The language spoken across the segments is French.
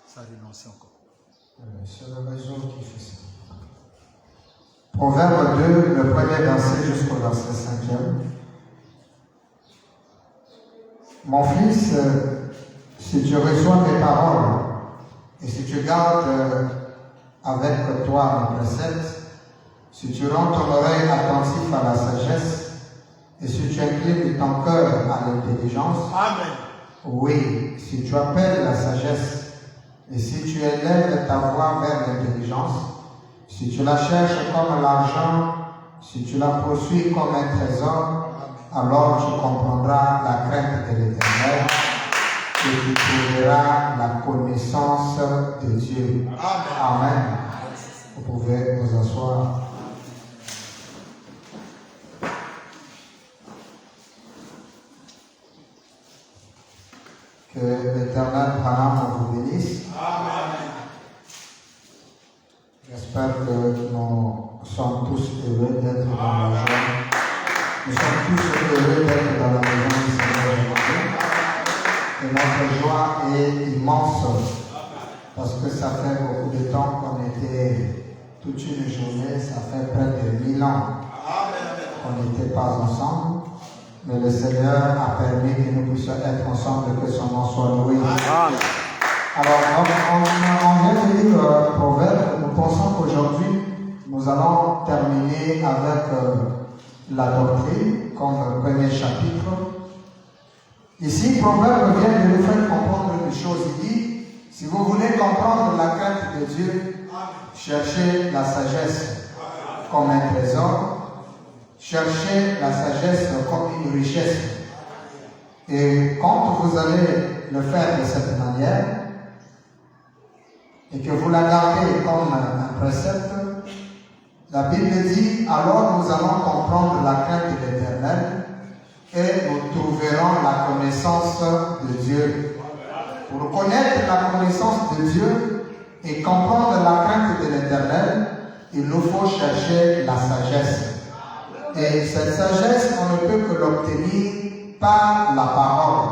Ça a renoncé encore. C'est la raison qui fait ça. Proverbe 2, le premier verset jusqu'au verset 5e. Mon fils, si tu reçois mes paroles et si tu gardes avec toi mes préceptes, si tu rends ton oreille attentive à la sagesse et si tu inclines ton cœur à l'intelligence, Amen. oui, si tu appelles la sagesse et si tu élèves ta voix vers l'intelligence, si tu la cherches comme l'argent, si tu la poursuis comme un trésor, alors tu comprendras la crainte de l'Éternel et tu trouveras la connaissance de Dieu. Amen. Vous pouvez vous asseoir. Que l'Éternel vous bénisse. Amen. J'espère que nous sommes tous heureux d'être dans la joie. Nous sommes tous heureux d'être dans la maison du Seigneur aujourd'hui. Et notre joie est immense parce que ça fait beaucoup de temps qu'on était toute une journée, ça fait près de 1000 ans qu'on n'était pas ensemble. Mais le Seigneur a permis que nous puissions être ensemble et que son nom soit loué. Alors, on vient de lire le proverbe. Nous pensons qu'aujourd'hui, nous allons terminer avec la doctrine comme premier chapitre. Ici, le proverbe vient de nous faire comprendre une chose. Il dit, si vous voulez comprendre la crainte de Dieu, cherchez la sagesse comme un trésor. Cherchez la sagesse comme une richesse. Et quand vous allez le faire de cette manière, et que vous la gardez comme un précepte, la Bible dit, alors nous allons comprendre la crainte de l'Éternel et nous trouverons la connaissance de Dieu. Pour connaître la connaissance de Dieu et comprendre la crainte de l'Éternel, il nous faut chercher la sagesse. Et cette sagesse, on ne peut que l'obtenir par la parole.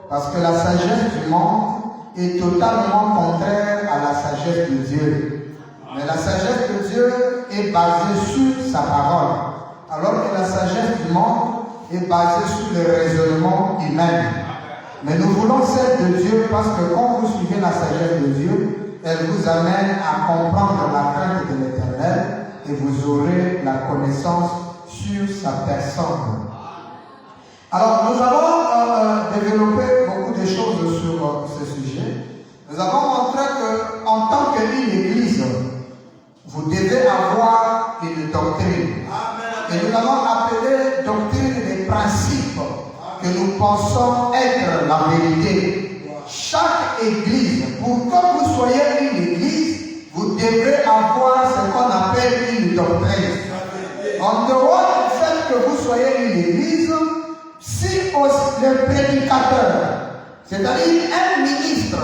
Parce que la sagesse du monde est totalement contraire à la sagesse de Dieu. Mais la sagesse de Dieu est basée sur sa parole. Alors que la sagesse du monde est basée sur le raisonnement humain. Mais nous voulons celle de Dieu parce que quand vous suivez la sagesse de Dieu, elle vous amène à comprendre la crainte de l'Éternel et vous aurez la connaissance sur sa personne. Alors, nous allons développer beaucoup de choses sur ce sujet. Nous avons montré qu'en tant qu'une église, vous devez avoir une doctrine. Et nous l'avons appelée doctrine des principes que nous pensons être la vérité. Chaque église, pour que vous soyez une église, vous devrez avoir ce qu'on appelle une doctrine. En dehors du fait que vous soyez une église, si le prédicateur, c'est-à-dire un ministre,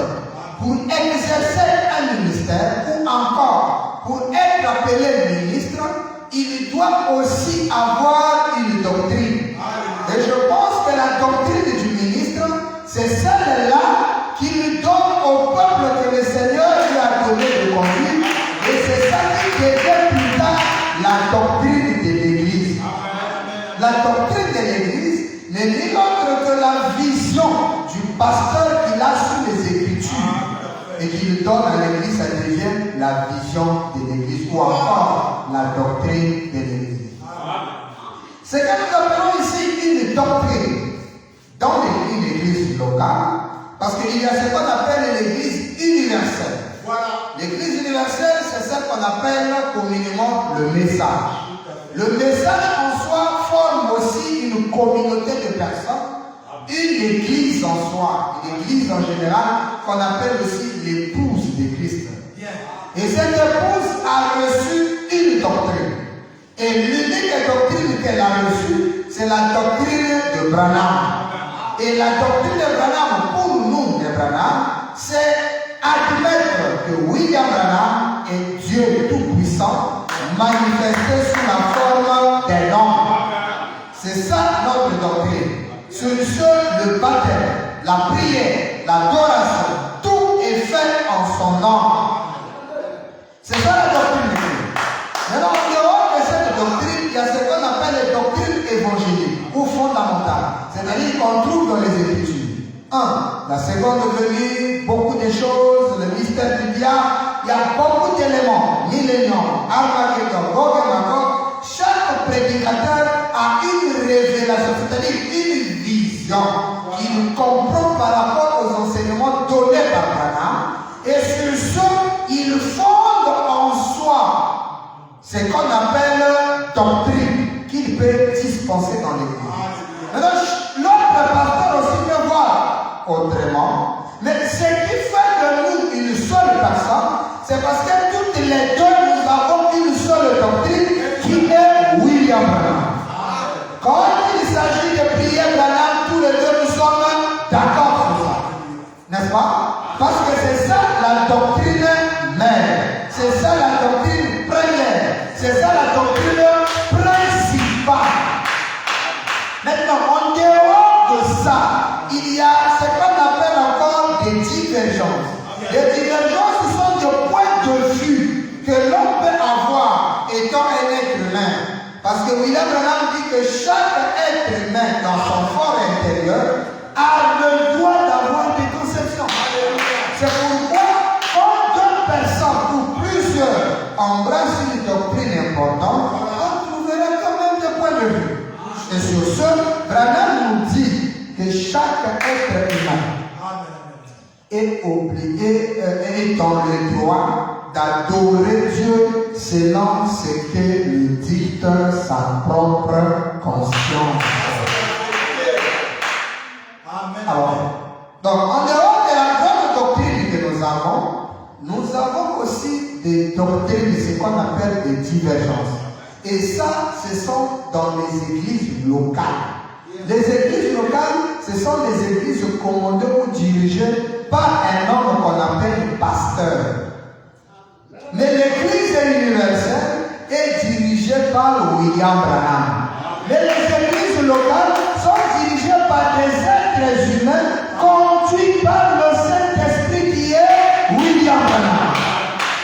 pour exercer un ministère, ou encore pour être appelé ministre, il doit aussi avoir une doctrine. Et je pense que la doctrine du ministre, c'est celle-là qui lui donne au peuple que le Seigneur lui a donné de conduire, et c'est ça qui devient plus tard la doctrine de l'Église. La doctrine de l'Église n'est ni autre que la vision du pasteur qu'il a sur les Écritures et qu'il donne à l'Église, ça devient la vision de l'Église ou encore la doctrine de l'Église. Ce que nous appelons ici une doctrine dans une Église locale, parce qu'il y a ce qu'on appelle l'Église universelle. L'Église universelle, c'est celle qu'on appelle communément le message. Le message en soi forme aussi une communauté de personnes, une église en soi, une église en général, qu'on appelle aussi l'épouse de Christ. Et cette épouse a reçu une doctrine. Et l'unique doctrine qu'elle a reçue, c'est la doctrine de Branham. Et la doctrine de Branham, pour nous, les Branham, c'est admettre que William Branham est Dieu tout-puissant, manifesté sous la forme d'un homme. C'est ça notre doctrine. Sur ce, le baptême, la prière, l'adoration, son nom. C'est ça la doctrine. Maintenant, en dehors de cette doctrine, il y a ce qu'on appelle les doctrines évangéliques ou fondamentales. C'est-à-dire qu'on trouve dans les Écritures. 1. La seconde venue, beaucoup de choses, le mystère du diable, il y a beaucoup d'éléments. Millénium, Armageddon, Gog et Magog. Chaque prédicateur a une révélation, c'est-à-dire une vision qu'il comprend par rapport aux enseignements donnés par Branham. Et sur ce, il fonde en soi ce qu'on appelle doctrine qu'il peut dispenser dans l'Église. Maintenant, l'autre pasteur aussi peut voir autrement. Mais ce qui fait de nous une seule personne, c'est parce que toutes les deux, nous avons une seule doctrine qui est William Branham. Quand il s'agit de prier Branham, tous les deux nous sommes d'accord sur ça. N'est-ce pas? Parce que c'est ça la doctrine mère. C'est ça la doctrine première. C'est ça la doctrine principale. Maintenant, en dehors de ça, il y a ce qu'on appelle encore des divergences. Les divergences, ce sont des points de vue que l'on peut avoir étant un être humain. Parce que William Branham dit que chaque être humain dans son fort intérieur a le droit d'avoir des conceptions. C'est pourquoi, quand deux personnes ou plusieurs embrassent une doctrine importante, on trouvera quand même des points de vue. Et sur ce, Branham nous dit que chaque être humain est obligé, est dans le droit d'adorer Dieu selon ce que lui dicte sa propre conscience. Alors, donc, en dehors de la grande doctrine que nous avons aussi des doctrines, ce qu'on appelle des divergences. Et ça, ce sont dans les églises locales. Les églises locales, ce sont les églises commandées ou dirigées par un homme qu'on appelle pasteur. Mais l'église universelle est dirigée par William Branham. Mais les églises locales sont dirigées par des êtres humains conduits par le Saint-Esprit qui est William Branham.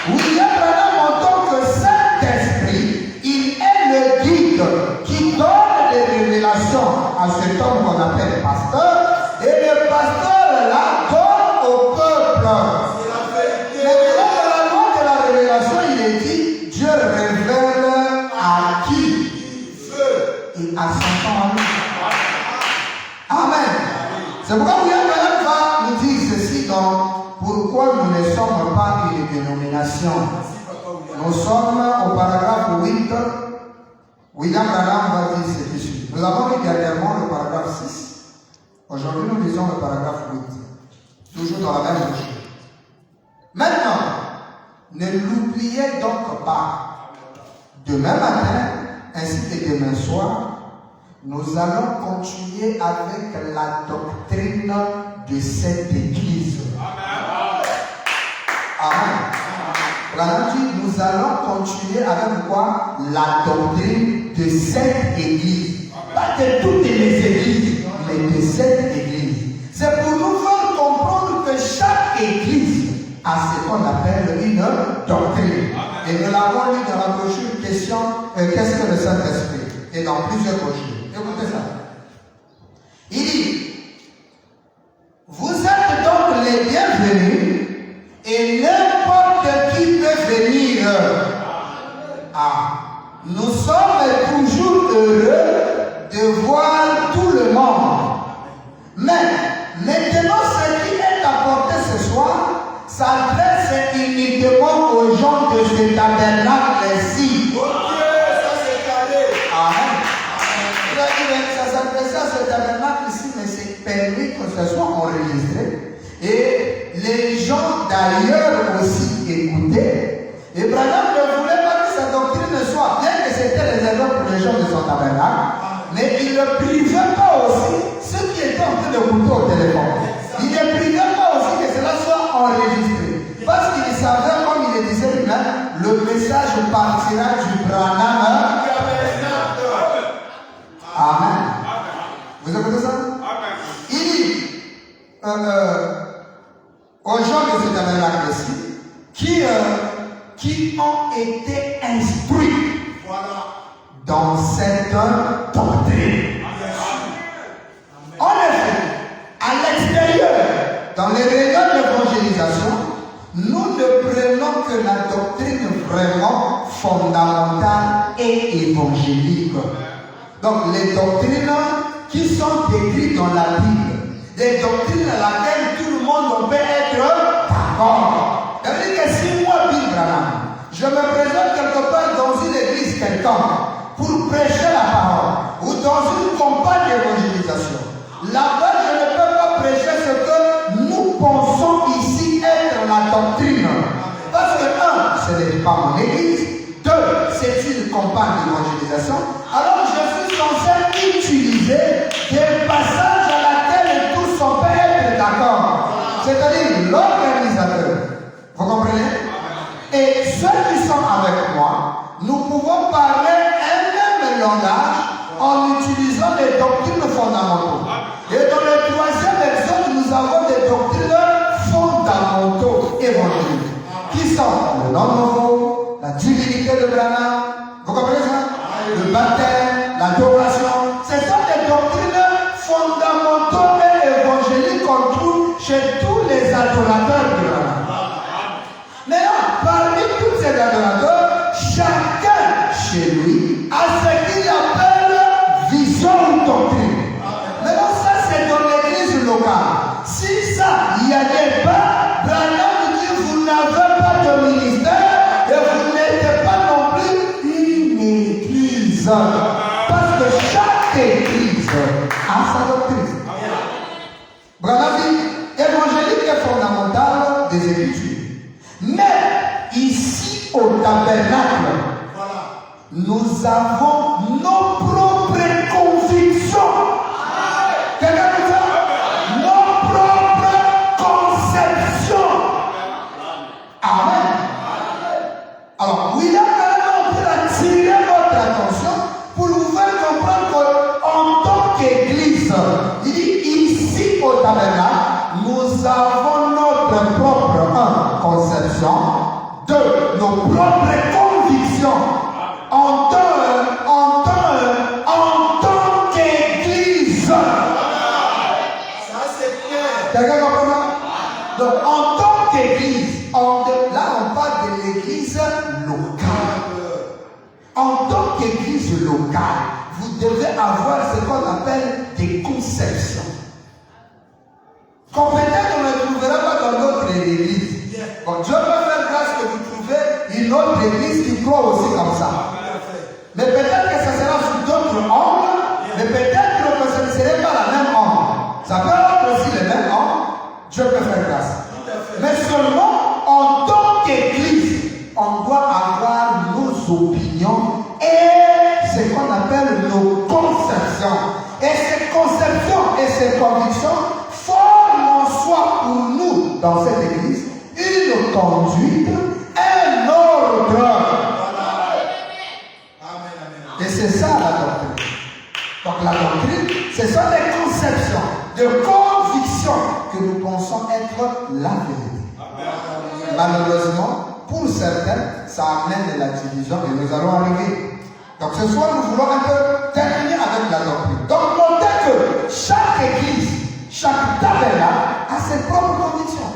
William Branham, en tant que Saint-Esprit, il est le guide qui donne des révélations à cet homme qu'on appelle pasteur. Et le pasteur là donne au peuple. Mais dans la loi de la révélation, il est dit, Dieu révèle à qui et à son temps à lui. Amen. C'est pourquoi William Branham va nous dire ceci, donc, pourquoi nous ne sommes pas une dénomination. Nous sommes au paragraphe 8. William Branham va dire ceci suit. Nous avons lu dernièrement le paragraphe 6. Aujourd'hui, nous lisons le paragraphe 8. Toujours dans la même logique. Maintenant, ne l'oubliez donc pas. Demain matin, ainsi que demain soir, nous allons continuer avec la doctrine de cette église. Amen. Amen. Dit, nous allons continuer avec quoi? La doctrine de cette église. Pas de toutes les églises, mais de cette église. C'est pour nous faire comprendre que chaque église a ce qu'on appelle une doctrine. Et nous l'avons lu dans la brochure question qu'est-ce que le Saint-Esprit? Et dans plusieurs brochures. Écoutez ça. Il dit, vous êtes donc les bienvenus et n'importe qui peut venir. Nous sommes toujours heureux de voir tout le monde. Mais maintenant, ce qui est apporté ce soir s'adresse uniquement aux gens de ce tabernacle-ci. Amen. Ça s'adresse à ce tabernacle-ci, mais c'est permis que ce soit enregistré. Et les gens d'ailleurs aussi écoutaient. Et Branham ne voulait pas que sa doctrine soit, bien que c'était réservé pour les gens de son tabernacle, mais il ne privait pas aussi ceux qui étaient en train d'écouter au téléphone. Il ne privait pas aussi que cela soit enregistré. Parce qu'il savait, comme il le disait lui-même, le message partira du Branham. Amen. Vous écoutez ça? Il dit, aux gens de ce tabernacle-ci qui ont été instruits dans cette doctrine. En effet, à l'extérieur, dans les réunions d'évangélisation, nous ne prenons que la doctrine vraiment fondamentale et évangélique. Donc les doctrines qui sont décrites dans la Bible, des doctrines à laquelle tout le monde peut être d'accord. C'est-à-dire que si moi, Bill Branham, je me présente quelque part dans une église quelconque pour prêcher la parole ou dans une campagne d'évangélisation, là-bas je ne peux pas prêcher ce que nous pensons ici être la doctrine. Parce que un, ce n'est pas mon église. Deux, c'est une campagne d'évangélisation. Alors je suis censé utiliser des passages à laquelle tous on peut être d'accord. C'est-à-dire l'organisateur. Vous comprenez? Et ceux qui sont avec moi, nous pouvons parler un même langage en utilisant les doctrines fondamentaux. Et dans le troisième exode, nous avons des doctrines fondamentaux évangéliques qui sont le nom nouveau, la divinité de Branham, vous comprenez ça? Le baptême, l'adoration. Ce sont des doctrines fondamentaux et évangéliques qu'on trouve chez tous les adorateurs de Branham. Maintenant, parmi tous ces adorateurs, chacun chez lui a ce qu'il appelle vision ou doctrine. Maintenant, ça c'est dans l'église locale. Si ça, il n'y a pas, Branham dit vous n'avez pas de ministère et vous n'êtes pas non plus une église. Parce que chaque église a sa doctrine. Branham dit évangélique est fondamental des Écritures. Mais ici au tabernacle, nous avons nos propres convictions. Quelqu'un peut dire nos propres conceptions. Amen. Alors, William Branham peut attirer votre attention pour vous faire comprendre qu'en tant qu'église, il dit ici au tabernacle, nous avons notre propre conception, deux, nos propres convictions en tant qu'église. Ça c'est clair. Quelqu'un comprend ça? Donc en tant qu'église, là on parle de l'église locale. En tant qu'église locale, vous devez avoir ce qu'on appelle des conceptions. Qu'on peut-être on ne trouvera pas dans notre église. Bon, Dieu peut faire grâce que vous trouvez une autre église qui croit aussi comme ça. Mais peut-être que ça sera sous d'autres angles, mais peut-être que ce ne serait pas la même angle. Ça peut être aussi le même angle, Dieu peut faire grâce. Mais seulement en tant qu'église, on doit avoir nos opinions et ce qu'on appelle nos conceptions. Et ces conceptions et ces convictions forment en soi ou nous, dans cette église, une conduite, un ordre. Et c'est ça la doctrine. Donc la doctrine, ce sont des conceptions, des convictions que nous pensons être la vérité. Malheureusement, pour certains, ça amène la division et nous allons arriver. Donc ce soir, nous voulons un peu terminer avec la doctrine. Donc notez que chaque église, chaque tabernacle a ses propres convictions.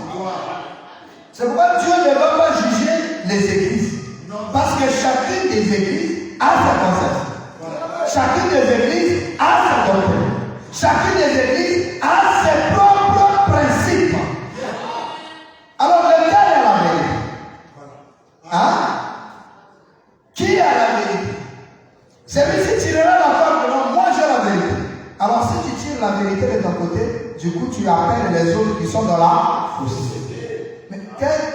C'est pourquoi Dieu ne va pas juger les églises. Parce que chacune des églises a sa conception. Chacune des églises a sa doctrine. Chacune des églises a ses propres principes. Alors, lequel est la vérité? Hein? Qui a la vérité? Celui-ci tirera la part de moi, moi j'ai la vérité. Alors, si tu tires la vérité de ton côté, du coup, tu appelles les autres qui sont dans la fausseté. Mais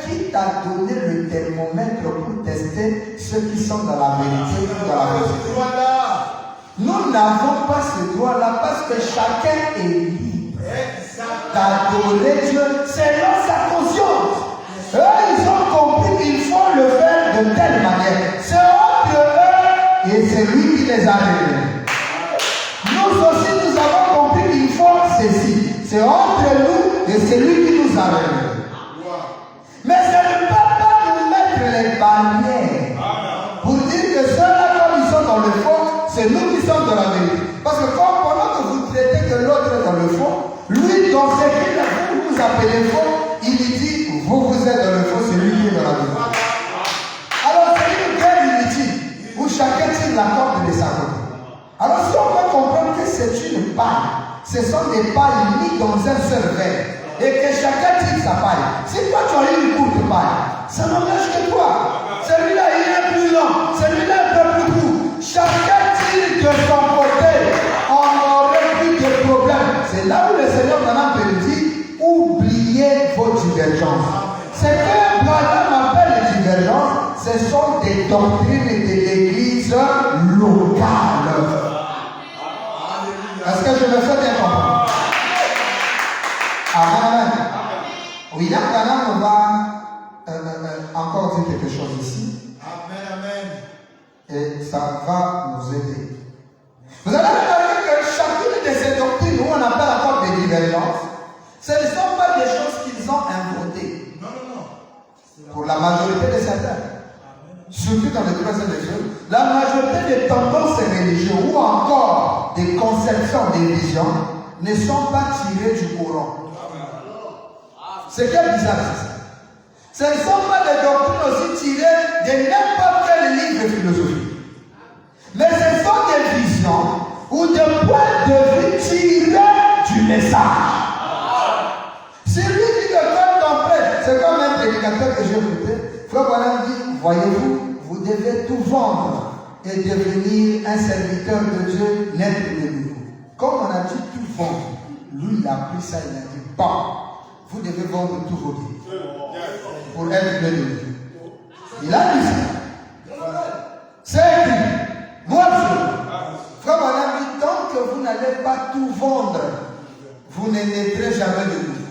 qui t'a donné le thermomètre pour tester ceux qui sont dans la vérité ou dans la vérité? Nous n'avons pas ce droit-là parce que chacun est libre d'adorer Dieu selon sa conscience. Eux, ils ont compris qu'il faut le faire de telle manière. C'est entre eux et c'est lui qui les a révélés. Nous aussi, nous avons compris qu'il faut ceci. C'est entre nous et c'est lui qui nous a révélés. c'est nous qui sommes dans la vérité. Parce que comme pendant que vous traitez que l'autre est dans le faux, lui, dans ce qu'il vous appelez faux, il dit, vous êtes dans le faux, c'est lui qui est dans la vérité. Alors c'est une guerre inutile, où chacun tire la corde de sa côté. Alors si on peut comprendre que c'est une paille, ce sont des pailles mises dans un seul verre, et que chacun tire sa paille. Si toi tu as une courte paille, ça n'engage que toi. Celui-là il est plus long, celui-là un peu plus court. Chacun tire de son côté, on n'aurait plus de problème. C'est là où le Seigneur maintenant peut nous dire, oubliez vos divergences. Ce que Branham appelle les divergences, ce sont des doctrines de l'église locale. Est-ce que je me fais bien comprendre? Amen. William Branham va encore dire quelque chose ici. Amen, amen. Et ça va nous aider. Vous allez remarquer que chacune de ces doctrines, où on appelle encore des divergences, ce ne sont pas des choses qu'ils ont inventées. Non, non, non. Pour la majorité de certains. Surtout dans les trois de Dieu, la majorité des tendances religieuses ou encore des conceptions, des visions ne sont pas tirées du Coran. C'est quel bizarre c'est ça? Ce ne sont pas des doctrines aussi tirées de n'importe quel livre de philosophie. Mais ce sont des visions ou des points de vue tirés du message. Si lui dit que comme ton prêtre, c'est comme un prédicateur que j'ai écouté, Frère Branham dit, voyez-vous, vous devez tout vendre et devenir un serviteur de Dieu, naître de nouveau. Comme on a dit tout vendre, lui il a pris ça, il a dit, bon, vous devez vendre tous vos biens pour être de nouveau. Il a dit ça. C'est écrit. Moi, Frère Branham dit, tant que vous n'allez pas tout vendre, vous ne naîtrez jamais de nouveau.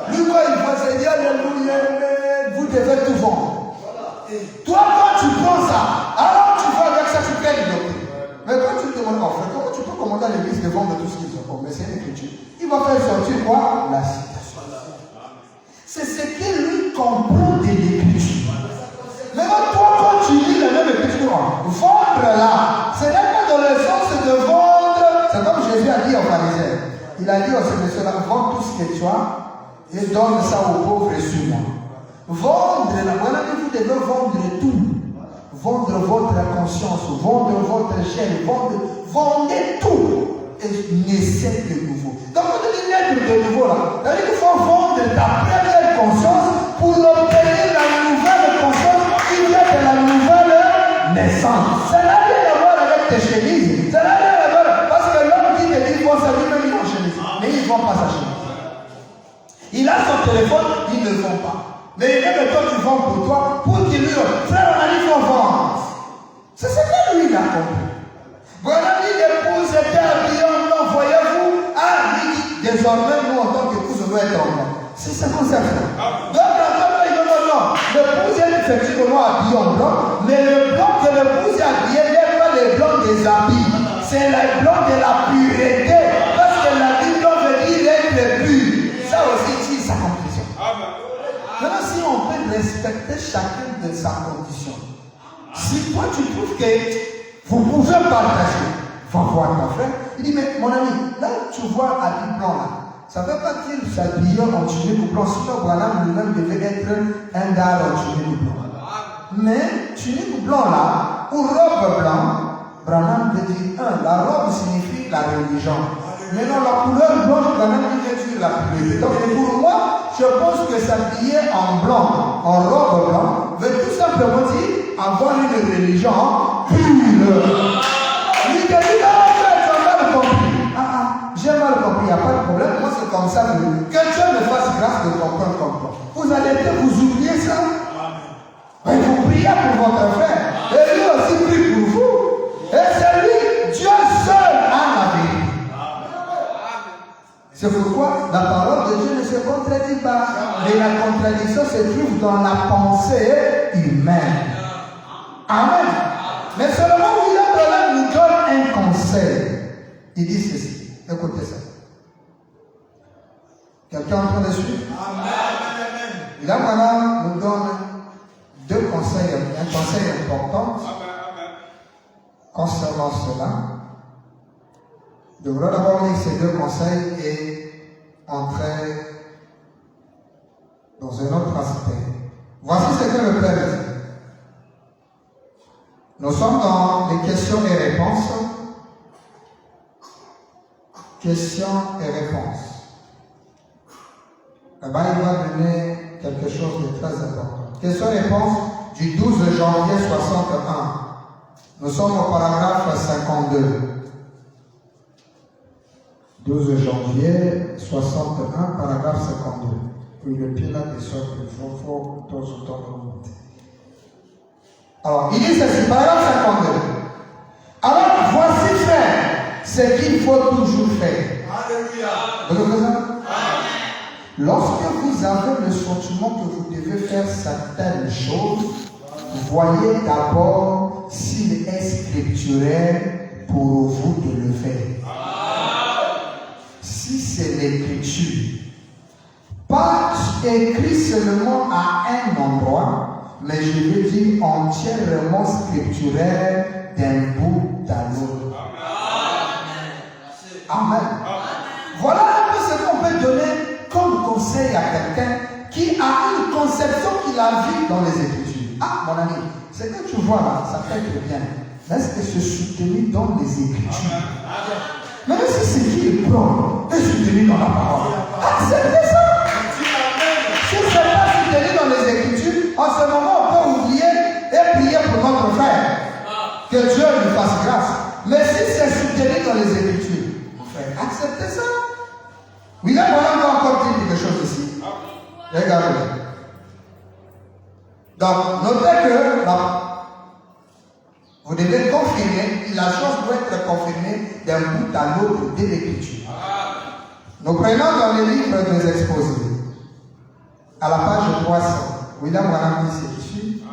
Lui, quand il va se dire, alléluia, vous devez tout vendre. Toi, quand tu prends ça, alors tu vas avec ça, tu crées une doctrine. Mais quand tu te demandes, en fait, comment tu peux commander à l'église de vendre tout ce qu'ils ont? Mais c'est une écriture. Il va faire sortir quoi? La citation. C'est ce qu'il lui comprend de l'écriture. Maintenant, toi, quand tu lis la même écriture, vendre là, ce n'est pas dans le sens de vendre. C'est comme Jésus a dit aux pharisiens. Il a dit aux ceux-là, vends tout ce que tu as et donne ça aux pauvres et suis-moi. Vendre, voilà que vous devez vendre tout. Vendre votre conscience, vendre votre chair, vendez tout. Et naissez de nouveau. Donc, on dit naître de nouveau là. C'est-à-dire qu'il faut vendre ta première conscience pour obtenir la nouvelle conscience qui vient de la nouvelle naissance. Ça n'a rien à voir avec tes chemises. Ça n'a rien à voir. Parce que l'homme qui te dit qu'ils vont s'habiller, même ils vont chemise. Mais ils ne vont pas sa chemise. Il a son téléphone, ils ne le font pas. Mais il est que toi tu vends pour toi, pour qu'il lui dise, frère, on a dit qu'on vend. C'est ce que lui il a compris. Voilà, l'épouse était habillée en blanc, voyez-vous. Ah, lui dit, désormais, nous en tant qu'épouse, on doit être en blanc. C'est ça qu'on sait faire. Donc, il dit non. L'épouse est effectivement habillée en blanc, mais le blanc que l'épouse est habillée n'est pas le blanc des habits. C'est le blanc de la pureté. Parce que la Bible veut dire être pur. Ça aussi, c'est sa conclusion. Maintenant, si on peut respecter chacun de sa condition, si toi tu trouves que vous pouvez partager, va voir ton frère, il dit, mais mon ami, là tu vois habit blanc là, ça ne veut pas dire s'habiller en tunique blanc, sinon Branham lui-même devait être un gars en tunique blanc. Mais tunique blanc là, ou robe blanc, Branham veut dire, la robe signifie la religion. Mais non, la couleur blanche, Branham veut dire la pureté. Donc pour moi, je pense que s'habiller en blanc, en robe blanc, veut tout simplement dire avoir une religion pure. Lui qui dit, tu as mal compris. J'ai mal compris, il n'y a pas de problème. Moi, c'est comme ça. Que Dieu me fasse grâce de comprendre comme toi. Vous allez vous oublier ça. Mais vous priez pour votre frère. Et lui aussi prie pour vous. Et c'est lui, Dieu seul, a la vérité. C'est pourquoi la parole de Dieu ne se contredit pas. Mais la contradiction se trouve dans la pensée humaine. Amen. Mais seulement William Branham nous donne un conseil. Il dit ceci. Écoutez ça. Quelqu'un en train de suivre? Amen. William Branham nous donne deux conseils, un conseil important concernant cela. Nous devons d'abord lire ces deux conseils et entrer dans un autre aspect. Voici ce que le Père dit. Nous sommes dans les questions et réponses. Questions et réponses. Là-bas, il va donner quelque chose de très important. Questions et réponses du 12 janvier 61. Nous sommes au paragraphe 52. 12 janvier 61, paragraphe 52. Puis le pied là de sorte qu'il faut de temps en temps remonter. Alors, il dit ceci, paragraphe 52. Alors, voici faire ce qu'il faut toujours faire. Alléluia. Vous comprenez ça? Lorsque vous avez le sentiment que vous devez faire certaines choses, voyez d'abord s'il est scripturel pour vous de le faire. Si c'est l'écriture, pas écrit seulement à un endroit, mais je veux dire entièrement scripturel d'un bout à l'autre. Amen. Voilà un peu ce qu'on peut donner comme conseil à quelqu'un qui a une conception qu'il a vue dans les Écritures. Ah, mon ami, ce que tu vois là, ça fait très bien. Est-ce que c'est soutenu dans les Écritures? Mais si c'est qui est propre, est soutenu dans la parole. Acceptez ça. Si ce n'est pas soutenu dans les Écritures, en ce moment, on peut oublier et prier pour notre frère. Que Dieu lui fasse grâce. Mais si c'est soutenu dans les Écritures, mon frère, acceptez ça. Oui, là, on va encore dire quelque chose ici. Regardez. Donc, notez que vous devez confirmer, la chose doit être confirmée d'un bout à l'autre de l'écriture. Nous prenons dans les livres des exposés, à la page 300, William Branham dit ceci.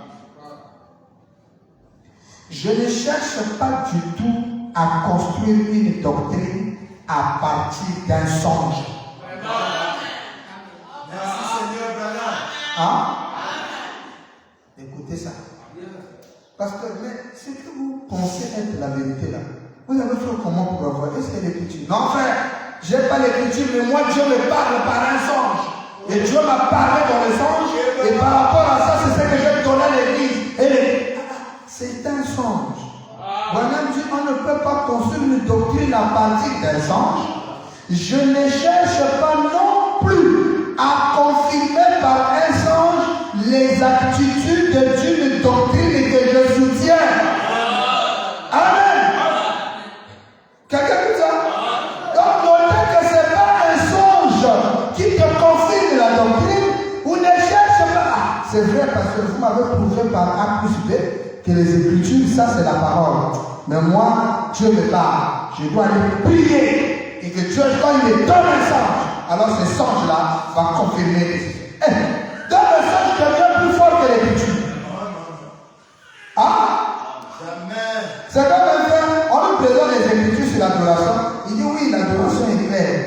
Je ne cherche pas du tout à construire une doctrine à partir d'un songe. Merci Seigneur Branham. Hein? Écoutez ça. Parce que ce que vous pensez être la vérité là, vous avez fait comment pour avoir? Est-ce qu'il y a l'écriture? Non frère, je n'ai pas l'écriture, mais moi Dieu me parle par un songe. Et Dieu m'a parlé dans le songe, et par rapport à ça, c'est ce que j'ai donné à l'église. C'est un songe. Branham dit, on ne peut pas construire une doctrine à partir d'un songe. Je ne cherche pas non plus à confirmer par un songe les attitudes d'une doctrine que je soutiens. Amen. Quelqu'un dit ça? Donc, notez que ce n'est pas un songe qui te confirme la doctrine. Vous ne cherchez pas. Ah, c'est vrai parce que vous m'avez prouvé par A plus B que les Écritures, ça c'est la parole. Mais moi, Dieu me parle. Je dois aller prier. Et que Dieu, quand il me donne un songe, alors ce songe-là va confirmer. Donne un songe devient plus fort que l'écriture. Ah? Jamais. C'est comme un frère, on nous présente les Écritures sur l'adoration. Il dit oui, l'adoration est claire.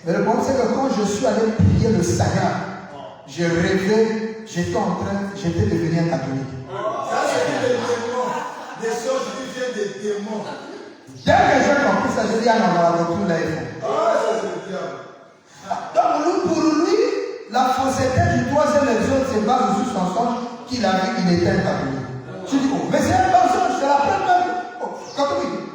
Mais le problème, c'est que quand je suis allé prier le Seigneur, j'ai rêvé, j'étais devenu un catholique. Ça, c'est des démons. Des choses qui viennent des démons. Dès que j'ai compris ça, j'ai dit, ah non, dans la doctrine, là, il faut. Ah, ça, c'est le diable. Donc, pour lui, la fausseté du troisième exode se base sur son songe qu'il a vu qu'il était un catholique. Je dis, oh, mais c'est un bon songe, c'est la première. Oh, catholique.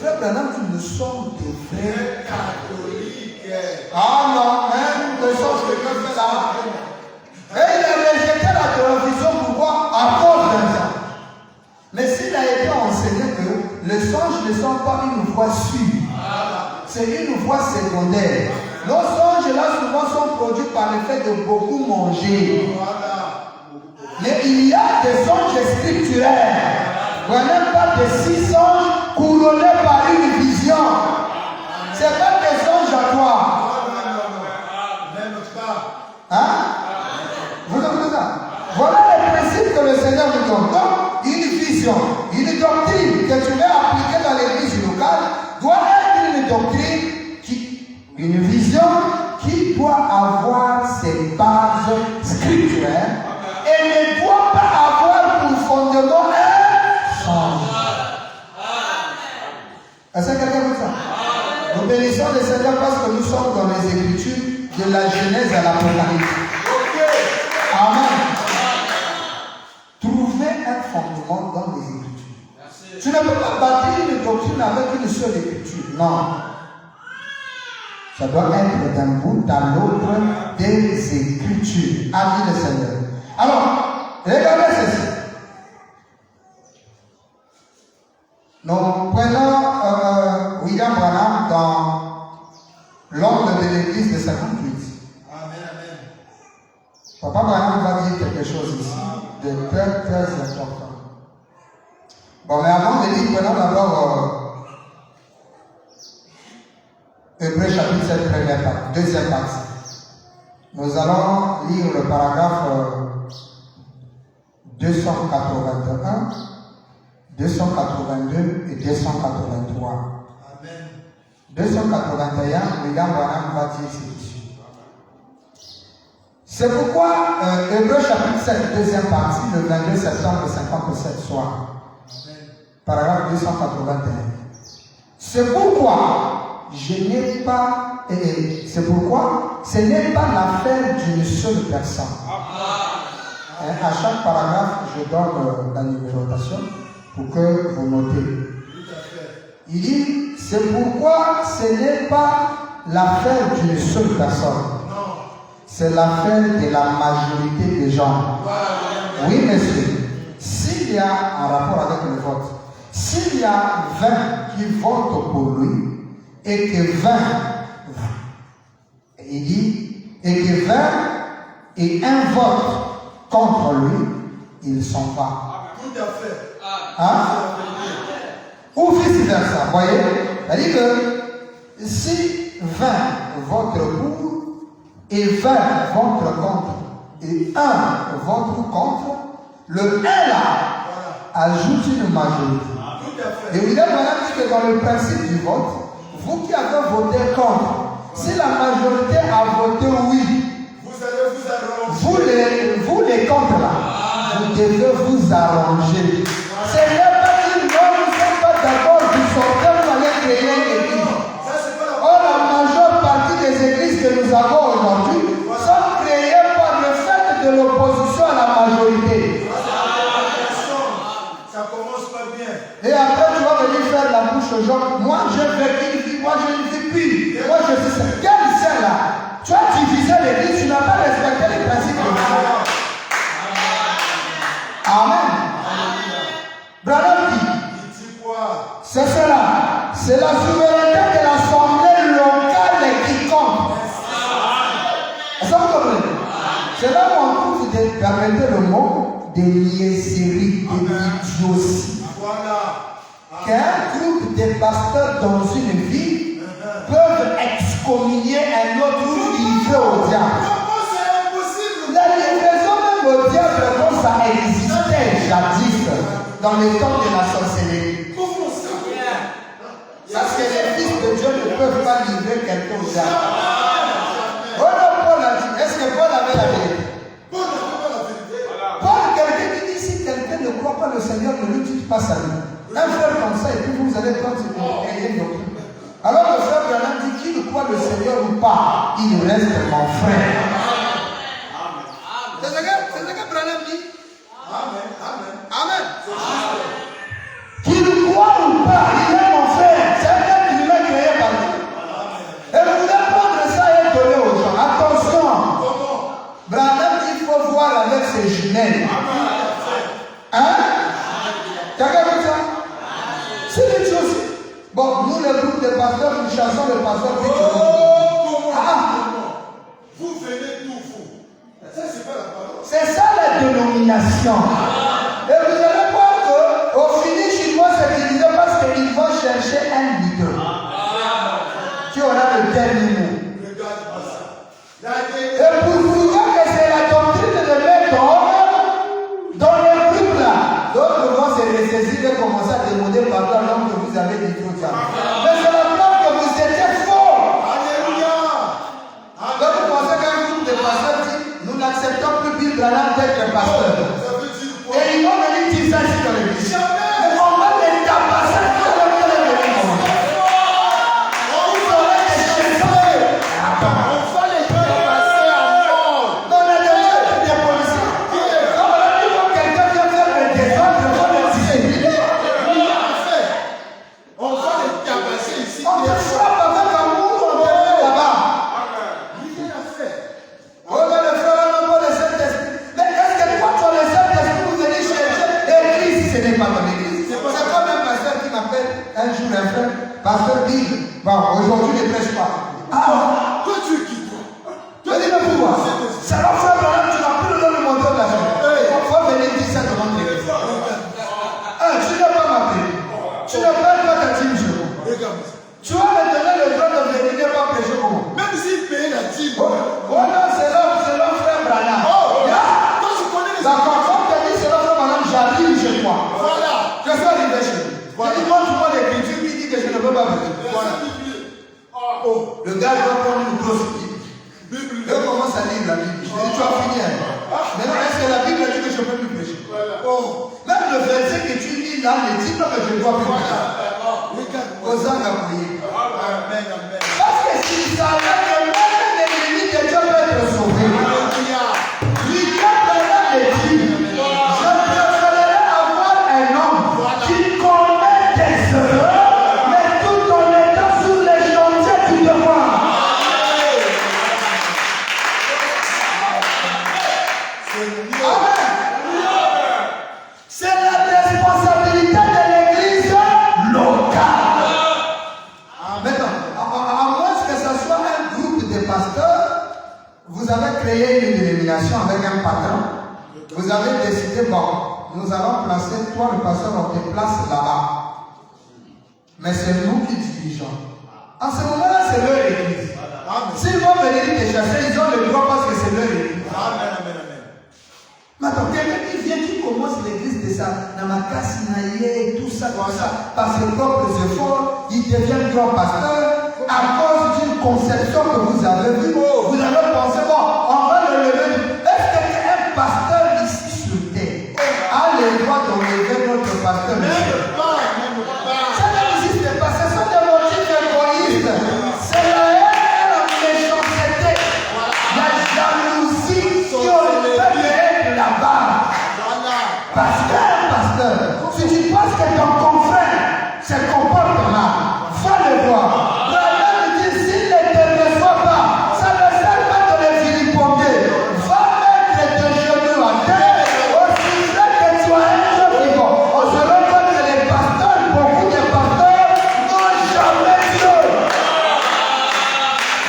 Frère Branham, nous sommes des vrais catholiques. Ah non, même le songe que Dieu fait là. Et il a rejeté la télévision, pourquoi? À cause d'un songe. Mais s'il a été enseigné que les songes ne sont pas une voie sûre, c'est une voie secondaire. Nos songes là souvent sont produits par le fait de beaucoup manger. Mais il y a des songes scripturaires. Voilà pas de 6 songes couronnés par une vision. Ce n'est pas des songes à toi. Même pas. Hein? Vous comprenez ça? Voilà les principes que le Seigneur nous donne. Donc, une vision, une doctrine que tu veux appliquer dans l'église locale doit être une doctrine, une vision qui doit avoir ses bases scripturaires et ne doit pas avoir pour fondement un songe. Est-ce que quelqu'un veut ça? bénissons le Seigneur parce que nous sommes dans les Écritures de la Genèse à l'Apocalypse. Amen. Trouvez un fondement dans les Écritures. Tu ne peux pas bâtir une doctrine avec une seule Écriture. Non. Ça doit être d'un bout à l'autre des Écritures. A dit le Seigneur. Alors, regardez ceci. Nous prenons William Branham dans l'ordre de l'église de 58. Amen. Papa Branham va dire quelque chose ici de très très important. Bon, mais avant de lire, prenons d'abord Hébreux chapitre 7, première partie, deuxième partie. Nous allons lire le paragraphe 281, 282 et 283. Amen. 281, William Branham va dire ceci. C'est pourquoi Hébreux chapitre 7, deuxième partie, le 22 septembre 57 soir. Paragraphe 281. C'est pourquoi ce n'est pas l'affaire d'une seule personne. À chaque paragraphe, je donne la numérotation pour que vous notez. Il dit, c'est pourquoi ce n'est pas l'affaire d'une seule personne. C'est l'affaire de la majorité des gens. Oui, monsieur. S'il y a un rapport avec le vote, s'il y a 20 qui votent pour lui, et que 20, il dit, et que 20 et un vote contre lui, il s'en va. Tout à fait. Hein? Ou vice-versa, vous voyez? C'est-à-dire que si 20 votent pour et 20 votent contre et 1 vote contre, le 1 là ajoute une majorité. Et William Branham dit que dans le principe du vote, vous qui avez voté contre, si la majorité a voté oui, vous allez vous arranger. Vous les contre là, vous devez vous arranger. Ce n'est pas dire non, nous ne sommes pas d'accord, vous sortez, vous allez créer une église. Or, la majeure partie des églises que nous avons aujourd'hui sont créées par le fait de l'opposition à la majorité. Ça commence pas bien. Et après, tu vas venir faire la bouche aux gens. Moi, je fais une vie, moi, je ne vis plus. Moi, je suis ça. Quel c'est là? Tu as divisé l'église, tu n'as pas respecté les principes de Dieu. Amen. Branham dit, c'est cela. C'est la souveraineté de l'assemblée locale qui compte. Est-ce que vous comprenez? C'est là où on trouve, permettez le mot, des niaiseries, des idioties. Qu'un groupe de pasteurs dans une ville peuvent excommunier un autre ou livrer au diable. La livraison même au diable, comme ça existait jadis dans les temps de la sorcellerie. Parce que les fils de Dieu ne peuvent pas livrer quelqu'un au diable. Oh non, Paul a dit, est-ce que Paul avait la vérité? Paul, quelqu'un qui dit, si quelqu'un ne croit pas le Seigneur, ne lui dites pas sa vie. Un frère comme ça, et puis vous allez prendre ce créer une doctrine. Alors le frère Branham dit, qu'il croit le Seigneur ou pas, il reste mon frère. C'est ce que Branham dit. Amen. Qu'il croit ou pas, il est mon frère. C'est un frère qui m'a créé par lui. Et vous voulez prendre ça et donner aux gens. Attention. Branham dit, il faut voir avec ses jumelles. Hein? Tu as regardé ça? C'est une chose. Bon, nous, le groupe de pasteurs, nous chassons le pasteur. Vous venez d'où vous? Ça, c'est pas la parole. C'est ça la dénomination. Et vous allez voir qu'au finish, ils vont se diviser parce qu'ils vont chercher un leader qui aura le dernier mot. Regarde pas ça. Et pour vous dire que c'est la doctrine de mettre dans les groupes là, d'autres vont se ressaisir et commencer à demander pardon l'homme que vous avez dit tout ça. Mais c'est la preuve que vous étiez faux. Alléluia. Donc vous pensez qu'un groupe de pasteurs dit nous n'acceptons plus Bill Branham d'être pasteur. Ça veut dire quoi? Et ils vont venir dire ça sur l'église. Jamais. Mais on va les tabasser. Vous aurez Bible. Bon, aujourd'hui, je ne prêche pas. Ah, Toi, tu es qui, toi? tu dis, mais pourquoi? C'est leur frère Branham, tu n'as plus le nom de monter de la vie. Il faut venir dire ça devant l'église. Ah, tu n'as pas ma Bible. Tu n'as pas toi ta dîme chez moi. Tu as maintenant le droit de venir ne pas prêcher pour moi. Même s'il paye la dîme. Oh non, c'est leur frère Branham. Oh, toi, tu connais les d'accord, quand tu as dit c'est leur frère Branham, j'arrive chez moi. Voilà. Je suis arrivé chez lui. Je dis, montre-moi l'écriture qui dit que je ne peux pas venir. Voilà. Oh, le gars il va prendre une grosse Bible. Il commence à lire la Bible. Je dis, tu as fini. Maintenant, est-ce que la Bible dit que je peux plus prêcher? Oh, même le verset que tu lis là ne dit pas que je dois plus prêcher. Aux âmes à prier. Amen, amen. Parce que s'il savait que même l'ennemi de Dieu peut être sauvé, lui qui a parlé de Dieu, je préférerais avoir un homme qui commet des erreurs, mais tout en étant sur les chantiers du devoir. C'est la responsabilité de l'église locale. Maintenant, à moins que ce soit un groupe de pasteurs, vous avez créé une dénomination avec un patron. Vous avez décidé, bon, nous allons placer, toi le pasteur, on te place là-bas. Mais c'est nous qui dirigeons. En ce moment-là, c'est leur église. S'ils vont venir te chasser, ils ont le droit parce que c'est leur église. Amen, amen, amen. Maintenant, quelqu'un qui vient, qui commence l'église de ça, Namakasi, Naye, tout ça, par ses propres efforts, il devient grand pasteur à cause d'une conception que vous avez vue. Vous avez pensé, bon, on va le lever. Est-ce qu'un pasteur ici sur terre a le droit de lever notre pasteur? Même pas. Ça n'existe pas, ce sont des motifs égoïstes. C'est la haine, la méchanceté, la jalousie qui ont fait là-bas. Pasteur, si tu penses que ton confrère se comporte mal, va le voir. Branham dit, s'il ne te reçoit pas, ça ne sert pas de les vilipender. Va mettre tes genoux à terre, aussi vrai que tu as un Dieu vivant. On se rend compte que les pasteurs, beaucoup de pasteurs, n'ont jamais Dieu.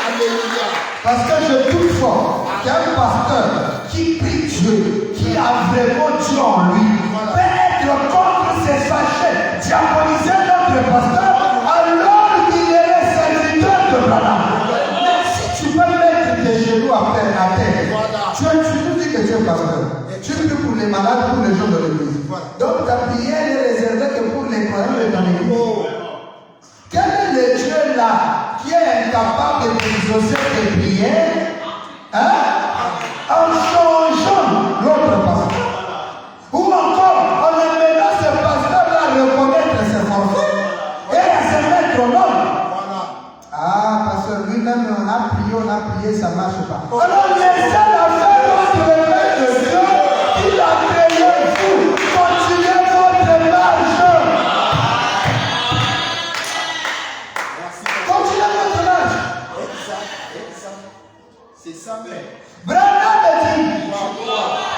Alléluia. Parce que je doute fort qu'un pasteur qui prie Dieu, qui a vraiment Dieu en lui, peut être contre ses sachets, diaboliser notre pasteur, alors qu'il est serviteur de Branham. Mais si tu peux mettre tes genoux à terre, tu nous dis que tu es pasteur. Tu pries pour les malades, pour les gens de l'église. Donc ta prière est réservée que pour les croyants de ton église. Quel est le Dieu là qui est incapable de exaucer tes prières en changeant l'autre pasteur? Ou encore en amenant ce pasteur-là à reconnaître ses forfaits et à se mettre au nom. Ah, parce que lui-même, on a prié, ça ne marche pas. Alors laissez la faire notre Père de Dieu, il a créé vous. Continuez votre marche. Continuez votre marche. C'est ça même. Branham dit,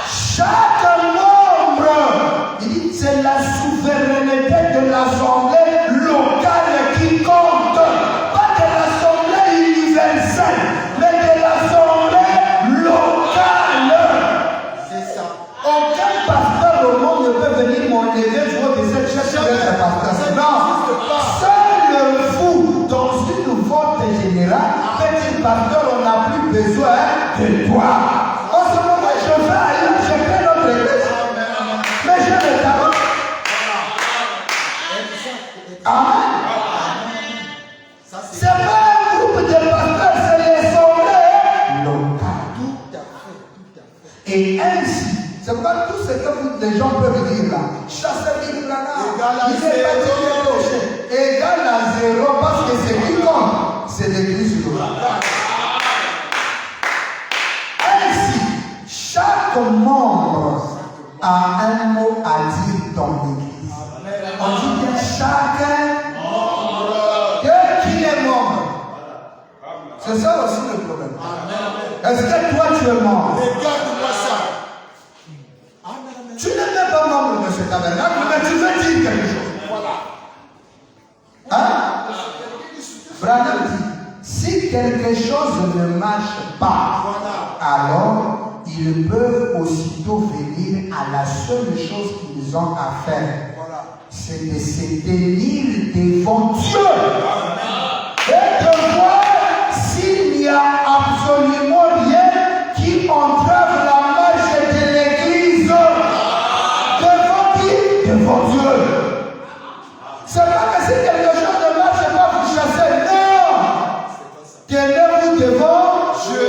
chaque membre, il dit, c'est la souveraineté de l'assemblée locale qui compte. Pas de l'assemblée universelle, mais de l'assemblée locale. C'est ça. Aucun pasteur au monde ne peut venir m'enlever jour de cette cherche d'être pasteur. Non, seul vous, dans une vote générale, petit pasteur, on n'a plus besoin de toi. En ce moment, je vais ailleurs, je crée notre église. Mais j'ai le talent. Amen. C'est pas un groupe de pasteurs, c'est l'assemblée locale. Tout à fait. Et ainsi, c'est pas tout ce que les gens peuvent dire là. Chasser Bible là, il n'est pas dit péché. Égal à zéro parce que c'est qui compte, c'est l'église locale. Ainsi, chaque membre a un mot à dire dans l'église. On dit que chaque membre, qui est membre. C'est ça aussi le problème. Est-ce que toi tu es membre? Regarde-moi ça. Tu n'es même pas membre de ce tabernacle, mais tu veux dire quelque chose. Voilà. Hein? ne marchent pas, alors ils peuvent aussitôt venir à la seule chose qu'ils ont à faire. C'est de se tenir devant Dieu et de voir s'il n'y a absolument rien qui entrave la marche de l'Église. Devant qui? Devant Dieu. C'est pas que si quelque chose ne marche pas, vous chassez. Non! Tenez-vous devant Dieu.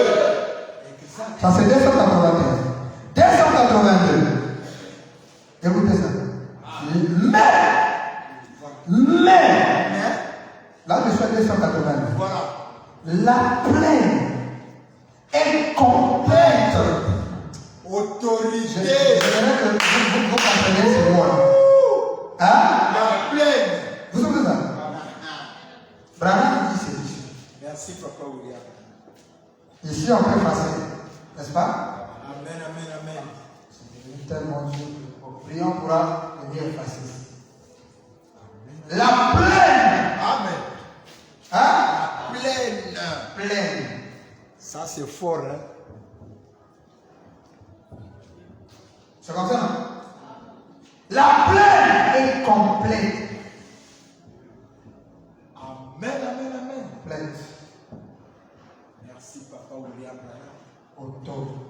Ça c'est 281. 282. Écoutez ça. Mais, là je suis à 282. La plaine est complète. Autorité. J'aimerais que vous compreniez ce mot-là. Hein? La plaine. Vous savez ça? Branham dit ceci. Merci, Papa William. Ici, on peut passer, n'est-ce pas? Amen, amen, amen. C'est tellement Dieu. Prions pourra venir effacer. La plaine. Amen. Hein? La plaine. Plaine. Ça, c'est fort, hein? C'est comme ça, non? La plaine est complète. Amen, amen, amen. Plaine. Merci, Papa William. Autorité.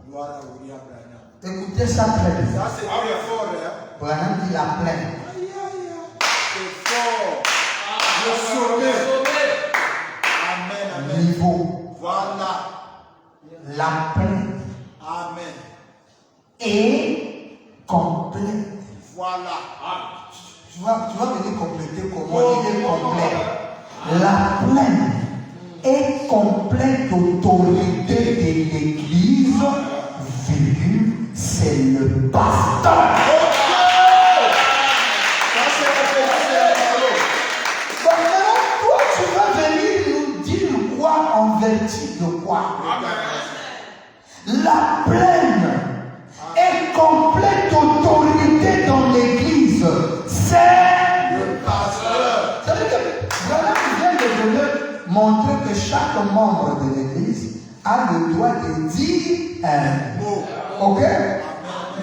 Gloire à William. Écoutez ça très bien. Ça, c'est très fort, hein? Branham dit la plaine. Aïe, aïe, aïe. C'est fort. Le sommet. Amen, amen. Niveau. Voilà. La plaine Amen. est complète. Voilà. Tu vas venir compléter comment il est complet. La plaine est complète d'autorité de l'Église, c'est le pasteur. Donc maintenant, toi, tu vas venir nous dire quoi en vertu de quoi? La plaine est complète d'autorité dans l'Église. C'est Le pasteur. ça veut dire que voilà, vient de vous montrer que chaque membre de l'Église a le droit de dire un mot. Ok?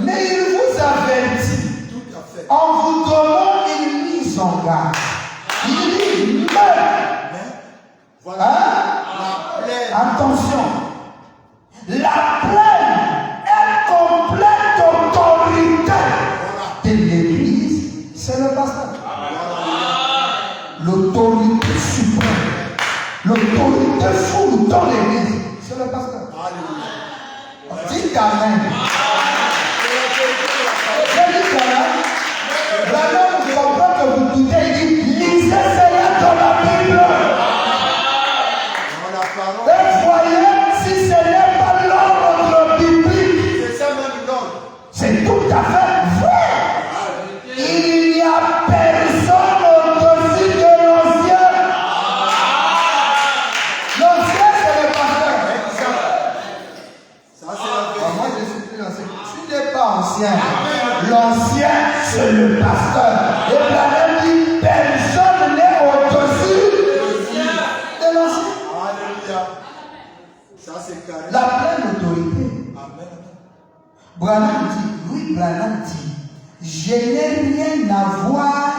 Mais il vous avertit Tout à fait. en vous donnant une mise en garde. Il dit mais, Voilà. hein? La plaine. Attention, la plaine est complète d'autorité de l'Église, c'est le pasteur. L'autorité suprême, l'autorité full dans l'Église, c'est le pasteur. Alléluia. Dites Amen. J'ai dit Amen. Vraiment, vous comprenez que vous doutez, il dit lisez cela dans la Bible. Dans la parole. Et voyez si ce n'est pas l'ordre biblique. C'est ça même l'ordre. C'est tout à fait vrai. Il n'y a personne au-dessus de l'ancien. L'ancien, c'est le pasteur. Ça, c'est la Moi, vérité. je suis plus l'ancien. Tu n'es pas ancien. L'ancien, c'est le pasteur. Et Branham dit personne n'est au-dessus de l'ancien. Alléluia. Ça, c'est carré. La pleine autorité. Amen. Branham dit, je n'ai rien à voir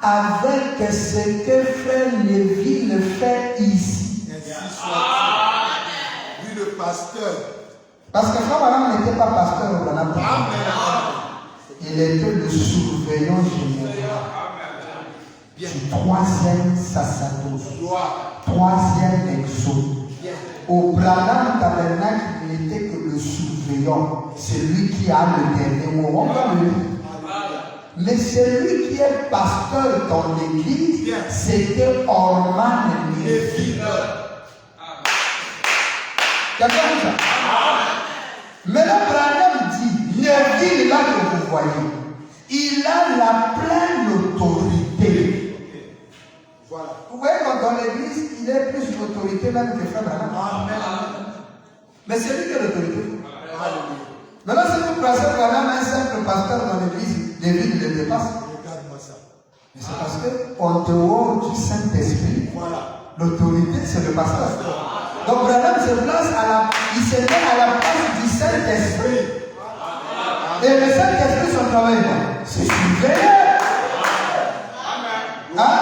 avec ce que Frère Neville fait ici. Ainsi soit. Lui, le pasteur. Parce que Frère Branham n'était pas pasteur au Branham. Amen. Il était le surveillant général du troisième sacerdoce, Gloire. troisième exode. Bien. Au Branham Tabernacle, il n'était que le surveillant, celui qui a le dernier mot. On va le lire. Mais celui qui est pasteur dans l'église, c'était Orman Neville. Quelqu'un dit ça? Maintenant, Branham dit, Neville, là que vous voyez, il a la pleine autorité. Voilà. Vous voyez, dans l'église, il est plus d'autorité même que Frère Branham. Amen. Mais c'est lui qui a l'autorité. Alléluia. Maintenant, si vous placez Branham, un simple pasteur dans l'église, les villes le dépassent. Regarde-moi ça. Mais c'est parce qu'en dehors du Saint-Esprit, Voilà. L'autorité, c'est le pasteur. Donc Branham se place il se met à la place du Saint-Esprit. Et le Saint-Esprit, son travail, c'est surveiller. Hein?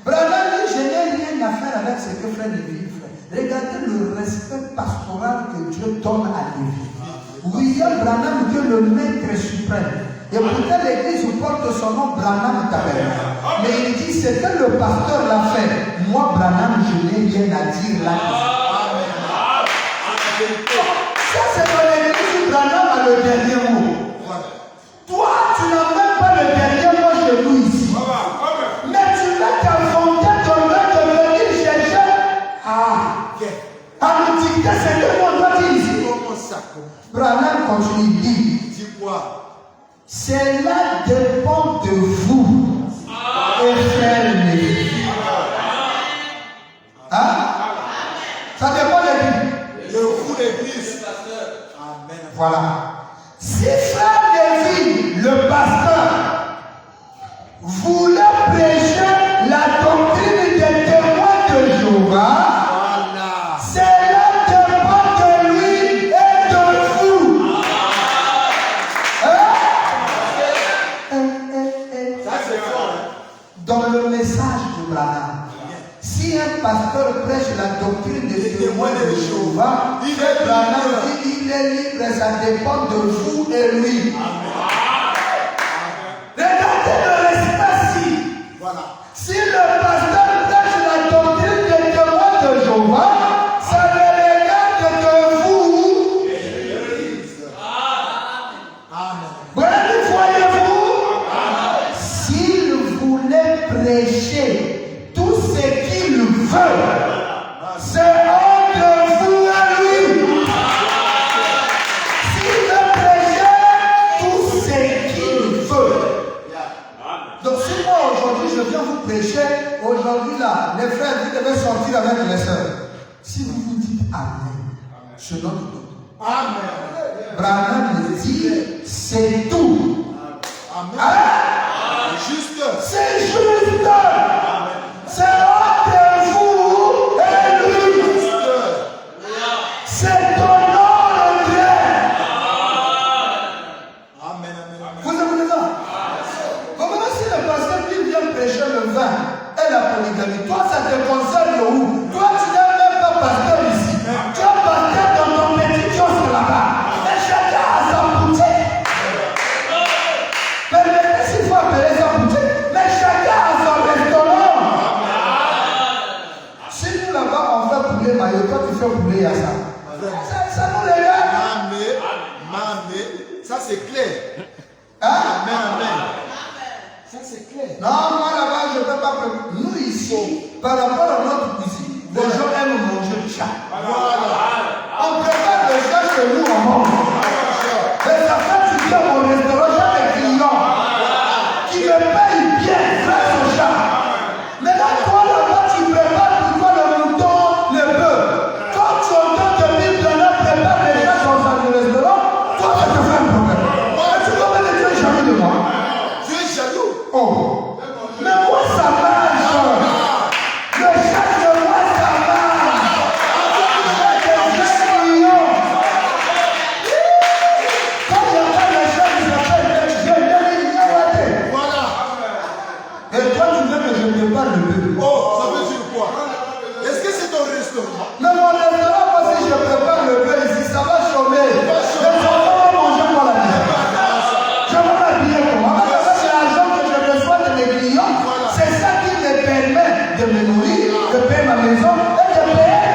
Branham dit, je n'ai rien à faire avec ce que frère Lévi fait. Regardez le respect pastoral que Dieu donne à Lévi. William Branham, Dieu le maître suprême. Et pourtant l'église porte son nom Branham Tabernacle. Mais il dit, c'est que le pasteur l'a fait. Moi, Branham, je n'ai rien à dire là. Ça, c'est dans l'église où Branham a le dernier mot. Toi, tu n'as même pas le dernier mot chez nous ici. Mais tu vas t'inventer ton nom de venir chercher à nous dicter ce que l'on doit dire ici. Branham continue, il dit, cela dépend de vous et frère Lévi. Hein? Ça dépend de qui? De vous, l'église. Amen. Voilà. Si frère Lévi, le pasteur, voulait prêcher la doctrine des témoins de Jéhovah, cela dépend de lui et de vous. Ça, c'est fort. Dans le message de Branham, si un pasteur prêche la doctrine des témoins de Jéhovah, Branham dit il est libre, ça dépend de vous et lui. Regardez le respect. Voilà. Si le pasteur prêche la doctrine des témoins de Jéhovah, ça ne regarde que vous. Voilà, voyez-vous, s'il voulait prêcher tout ce qu'il veut, c'est entre vous et lui. S'il veut prêcher tout ce qu'il veut. Donc si moi aujourd'hui je viens vous prêcher, aujourd'hui là, les frères, vous devez sortir avec les sœurs. Si vous vous dites Amen, je donne tout. Amen. Branham dit, c'est tout. Amen. Juste. C'est juste. C'est entre vous et lui. C'est ton nom, André. Amen. Vous avez ça? Comment si le pasteur qui vient prêcher le vin et la polygamie, toi ça te concerne où? Toi tu n'es même pas pasteur ici. Tu es pasteur dans ton petit kiosque là-bas. Et chacun a sa boutique. Permettez s'il faut appeler sa boutique, mais chacun a son restaurant. Si nous là-bas on fait poulet maillot, toi tu fais poulet à ça. Ça nous regarde. Amen. Ça c'est clair. Hein? Amen. Ça c'est clair. Non, moi là-bas je ne peux pas. Nous ici, par rapport à notre cuisine, les gens aiment manger du chat. Voilà. On prépare le chat chez nous, on mange. Mais ça fait du bien au restaurant, j'ai des clients qui me payent bien grâce au chat. Mais là, toi là-bas, tu prépares pour toi le mouton, le bœuf. Quand tu entends que Bible prépare les chats dans le restaurant, toi, ça te fait un problème. Tu combien de temps jaloux de moi? Tu es jaloux. Oh. Mais moi, ça marche. Le chat de moi, ça marche. J'ai des clients. Quand j'entends le chat, il s'appelle Voilà. et toi, tu veux que je prépare le bébé. Oh, ça veut dire quoi? Est-ce que c'est ton restaurant? Mais mon restaurant, moi, si je prépare le bébé ici, ça va chômer. Les enfants vont manger moi la vie. Je vais m'habiller comment? Parce que c'est l'argent que je reçois de mes clients. C'est ça qui me permet de me nourrir, de payer ma maison et de payer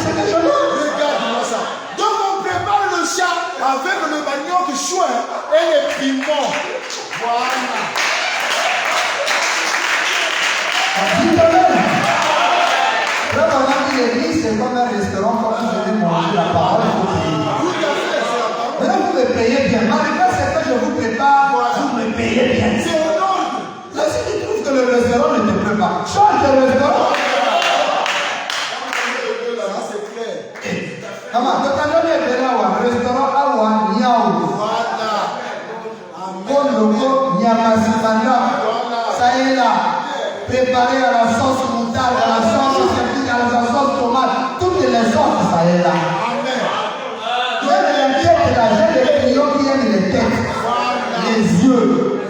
ce que je veux. Regarde-moi ça. Donc on prépare le chat avec le manioc chouin et les piments. Voilà. Là, pendant qu'il est dit, c'est comme un restaurant, quand vous venez manger la parole, il faut payer. Tout à fait, c'est la parole. Mais là, vous me payez bien. Malgré ce que je vous prépare, vous me payez bien. C'est un ordre. Là, si tu trouves que le restaurant ne te plaît pas, change de restaurant. Ça c'est clair. Comment? Tu as donné un restaurant à Niao. Voilà. Bon logo, Nyamasimanda. Ça y est là. Préparé à la sauce moutarde, à la sauce têtes, les yeux.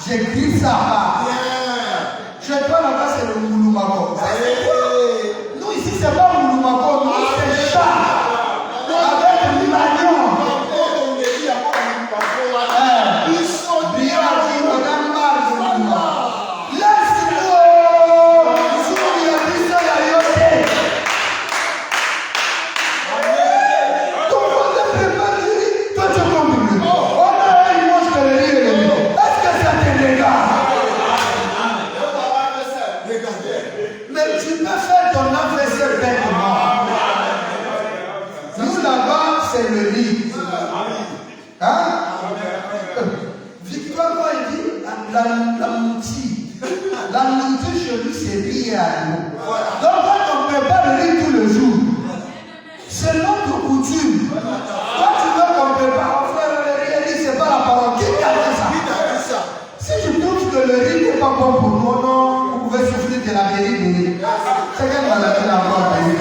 J'écris ça. Je vais pas là-bas, c'est le Moulumako. Nous ici, c'est pas Moulumako, nous c'est chat. Avec l'agneau. C'est le lit. Hein? Victoire, moi, il dit la moutie. La moutie chez lui, c'est lié à nous. Donc, quand on prépare le lit tout le jour, c'est notre coutume. Quand tu veux qu'on prépare, frère, le riz, c'est pas la parole. Qui t'a dit ça? Si tu trouves que le riz n'est pas bon pour nous, non, vous pouvez souffrir de la guérie du riz. C'est quelle maladie la mort de riz?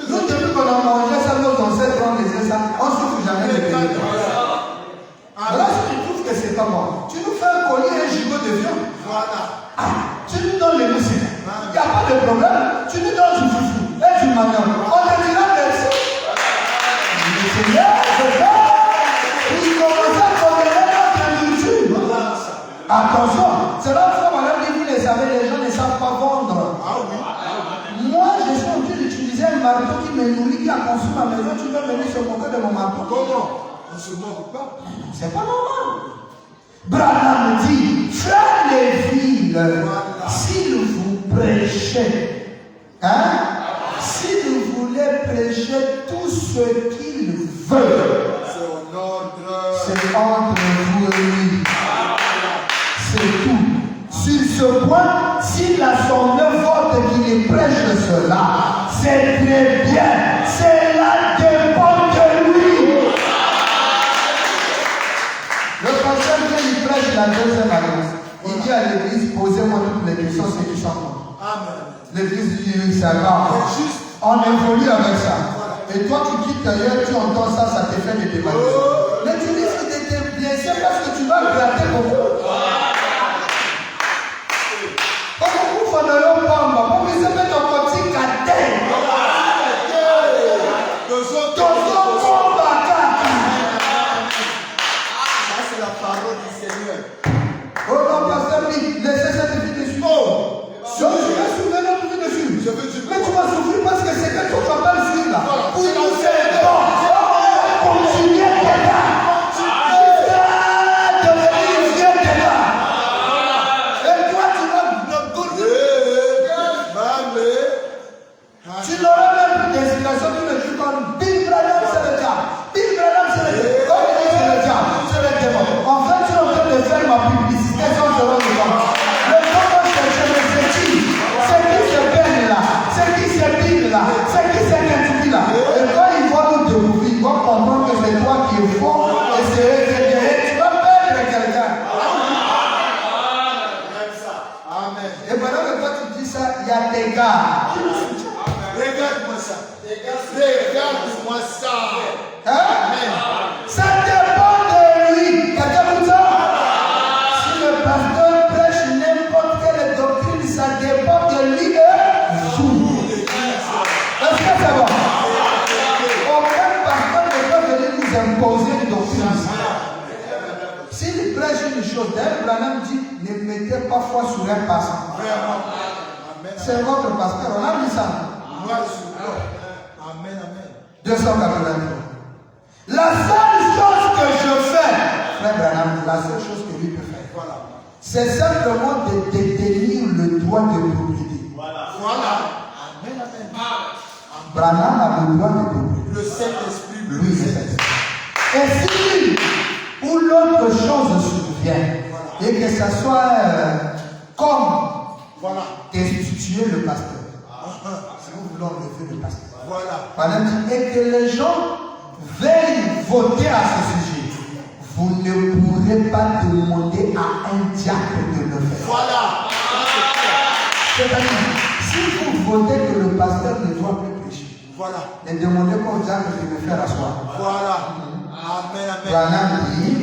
Nous, depuis qu'on a mangé ça, nos ancêtres ont laissé ça, on ne souffre jamais de riz. Alors, si tu trouves que c'est pas bon, tu nous fais un collier, un gigot de viande. Tu nous donnes les musiques. Il n'y a pas de problème. Tu nous donnes du foufou et du manioc. On te dira merci. Le Seigneur, il commence à condamner notre nourriture. Attention, c'est là que madame dit, vous les savez, les gens ne savent pas vendre. Moi, je suis obligé d'utiliser un marteau qui me nourrit, qui a conçu ma maison. Tu veux venir se moquer de mon marteau? Comment? On se moque pas. C'est pas normal. Branham dit, frère les villes, s'il vous prêchez, s'il voulait prêcher tout ce qu'il veut, c'est entre vous et lui. C'est tout. Sur ce point, s'il a son œuvre qu'il prêche cela, c'est très bien. Cela dépend de lui. Le pasteur, quand il prêche la deuxième année, il dit à l'église, posez-moi toutes les questions, ceux qui sont contre. L'église dit, oui, c'est grave. On évolue avec ça. Et toi, tu quittes ailleurs, tu entends ça, ça te fait des démaniser. Mais tu risques de te blesser parce que tu vas gratter beaucoup. Beaucoup font de l'eau pombe. Pour qu'ils se mettent en petit cadet. C'est la parole du Seigneur. Oh non, pasteur, laissez cette vie dessus. Oh, je vais soulever notre vie dessus. Mais tu vas souffrir parce que c'est que ton papa le suit là. Pour nous aider. Continuez tes là. Jusqu'à devenir vieux tes là. Et toi, tu vas tu n'auras même plus d'inspiration, tu le dis comme Bill Branham, c'est le diable. Bill Branham, c'est le diable. Comme il dit, c'est le diable, c'est le démon. En fait, tu es en train de faire ma publicité sans te rendre compte. Le temps qu'on cherche, c'est qui? C'est qui ce Ben là? C'est qui ce Bill là? C'est qui ce Kentucky là? Et quand ils vont nous découvrir, ils vont comprendre que c'est toi qui es faux et c'est eux qui est. Tu vas perdre quelqu'un. Amen. Et pendant que toi tu dis ça, il y a des gars. Regarde-moi ça. Regarde-moi ça. Amen. Ça dépend de lui. Quelqu'un vous dit ça? Si le pasteur prêche n'importe quelle doctrine, ça dépend de lui et vous. Est-ce que c'est bon? Aucun pasteur ne peut venir nous imposer une doctrine. S'il prêche une chose, d'ailleurs, Branham dit, ne mettez pas foi sur un passant. C'est votre pasteur, on a mis ça. Amen, amen. 283. La seule chose que je fais, frère Branham, la seule chose que lui peut faire, c'est simplement de détenir le droit de propriété. Voilà. Amen, amen. Branham a le droit de propriété. Le Saint-Esprit. Lui, le Saint-Esprit. Et si ou l'autre chose survient, et que ça soit comme instituer le pasteur. Si nous voulons lever le pasteur. Voilà. Et que les gens veuillent voter à ce sujet. Vous ne pourrez pas demander à un diacre de le faire. Voilà. C'est-à-dire, si vous votez que le pasteur ne doit plus prêcher, ne demandez pas au diacre de le faire asseoir. Voilà. Branham dit,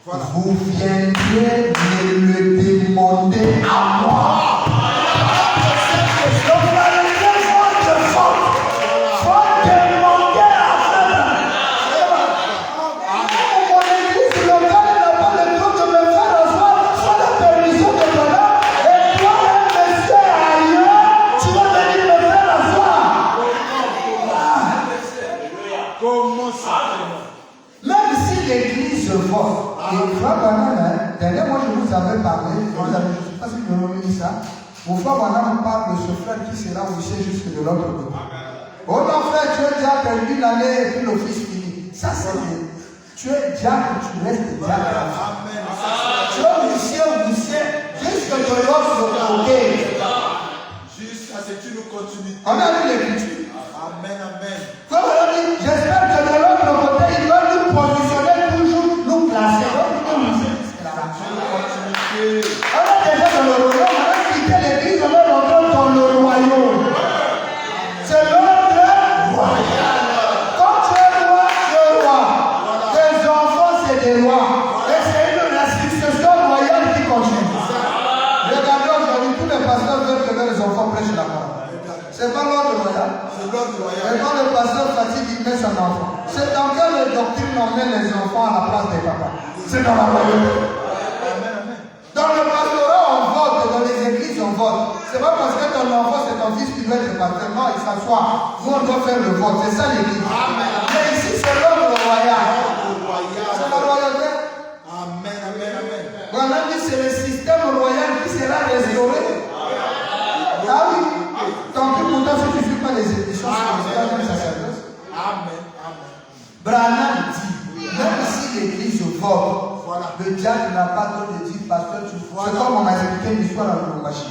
Voilà. vous viendrez me le demander à moi. Donc la religion faut demander à Satan. Mon église locale n'a pas le droit de me faire asseoir sans la permission de Branham. Et toi, monsieur ailleurs, tu vas venir me faire asseoir. Comment ça? Même si l'église vote, et frère Branham, dernièrement je vous avais parlé, je ne sais pas si vous avez dit ça, mon frère Branham parle de ce frère qui sera au ciel jusque de l'autre côté. Oh non frère, tu es déjà perdu une année et puis l'office fini. Ça c'est tu es diacre, tu restes diacre. Amen. Tu es au ciel jusque de l'autre côté. Jusqu'à ce que tu nous continues. On a lu l'écriture. Amen, amen. Frère Branham dit, j'espère que de l'autre côté, il va nous positionner toujours, nous placer. On est déjà dans le royaume, on a quitté l'église, on est rentré dans le royaume. C'est l'ordre royal. Quand tu es roi, tes enfants c'est des rois. Et c'est la succession royale qui continue. Regardez aujourd'hui, tous les pasteurs veulent que leurs enfants prêchent la parole. C'est pas l'ordre royal. C'est l'ordre royal. Et quand le pasteur fatigue, il met son enfant. C'est dans quelle doctrine on met les enfants à la place des papas? C'est dans la royauté. Dans le pastorat, on vote. Dans les églises, on vote. C'est pas parce que ton enfant, c'est ton fils qui doit être pasteur. Non, il s'assoit. Nous, on doit faire le vote. C'est ça l'église. Mais ici, c'est l'ordre royal. C'est la royauté. Amen, amen, amen. Branham dit c'est le système royal qui sera restauré. Ah oui. Tant que pourtant, si tu ne suis pas les éditions, c'est le sacerdoce. Amen, amen. Branham dit, même si l'église vote, Voilà. le diable n'a pas le droit de dire, pasteur, tu vois. C'est comme on a expliqué une histoire à Lubumbashi.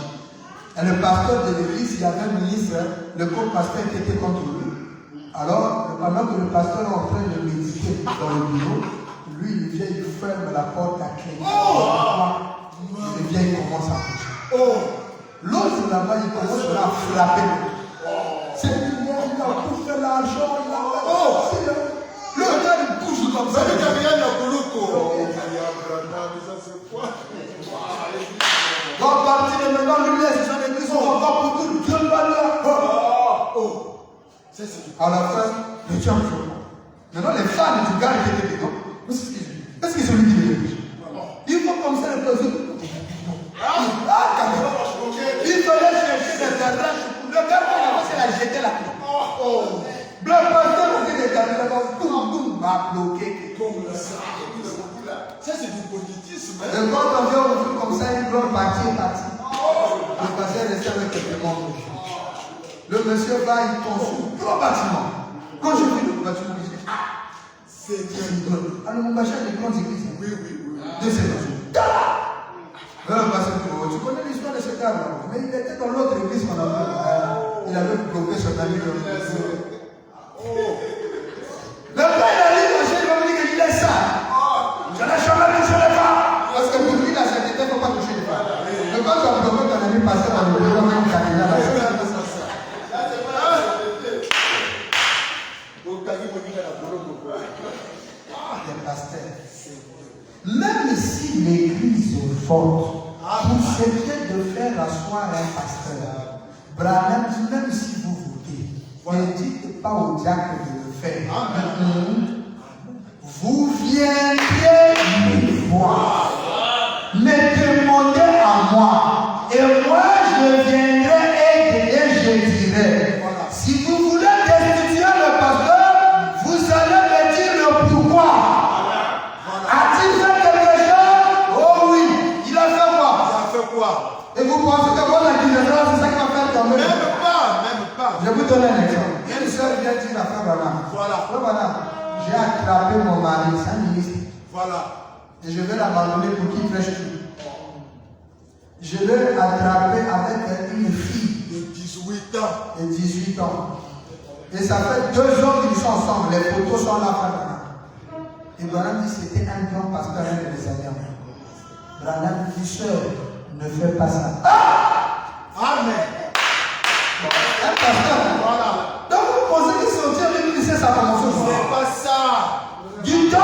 Et le pasteur de l'église, il y avait un ministre, le co-pasteur qui était contre lui. Alors, pendant que le pasteur est en train de méditer dans le bureau, lui, il vient, il ferme la porte à clé. Il vient, il commence à coucher. L'autre là-bas, il commence à frapper. C'est lui, il a bouffé l'argent, il a le gars, il bouge comme ça. Ça veut dire rien à Koulouko. Ça c'est quoi? Donc, à partir de maintenant, lui laisse son église, on va voir pour tout Dieu va là. À la fin, le Dieu en maintenant, les fans du gars qui étaient dedans, qu'est-ce qu'ils ont dit de l'église? Il faut comme ça, le président. Il fallait chercher des gardages. Le gars, il a jeté la clé. Le pasteur a dit des gardages, boum, m'a bloqué. Ça c'est du politisme. Et quand on vient ouvrir comme ça, une grande partie est partie. Le pasteur est resté avec quelques membres. Le monsieur va, il construit un gros bâtiment. Quand je vis le bâtiment, je dis, c'est bien. Alors mon bâtiment est grande église. Oui. Deuxième bâtiment. Le pasteur dit, tu connais l'histoire de ce gars-là? Mais il était dans l'autre église qu'on a vu. Il avait bloqué son ami dans l'église. Le père a dit, il va me dire qu'il est ça. Je n'ai jamais touché les femmes. Parce que pour lui, la sainteté, il ne faut pas toucher les femmes. Mais quand tu as bloqué ton ami pasteur dans le bureau, même cardinal, les pasteurs. Même si l'église vote pour ce qui est de faire asseoir un pasteur, Branham dit, même si vous votez, ne dites pas au diacre de le faire. Vous viendrez me voir, me demander à moi, et moi je viendrai et je dirai. Si vous voulez destituer le pasteur, vous allez me dire le pourquoi. A-t-il fait quelque chose? Oh oui, il a fait quoi? Et vous pensez que votre accusation, c'est ça qui va faire tomber? Même pas. Je vais vous donner un exemple. Une soeur vient dire à Frère Branham. Frère Branham, j'ai attrapé mon mari, c'est un ministre. Et je vais l'abandonner pour qu'il prêche tout. Je l'ai attrapé avec une fille De 18 ans. de 18 ans. Et ça fait 2 ans qu'ils sont ensemble. Les photos sont là, Frère Branham. Et Branham dit c'était un grand pasteur, un de mes amis. Branham dit, sœur, ne fais pas ça. Amen. Un pasteur. Donc vous pensez qu'il sortit avec lui, c'est ça commence. C'est pas ça. Du temps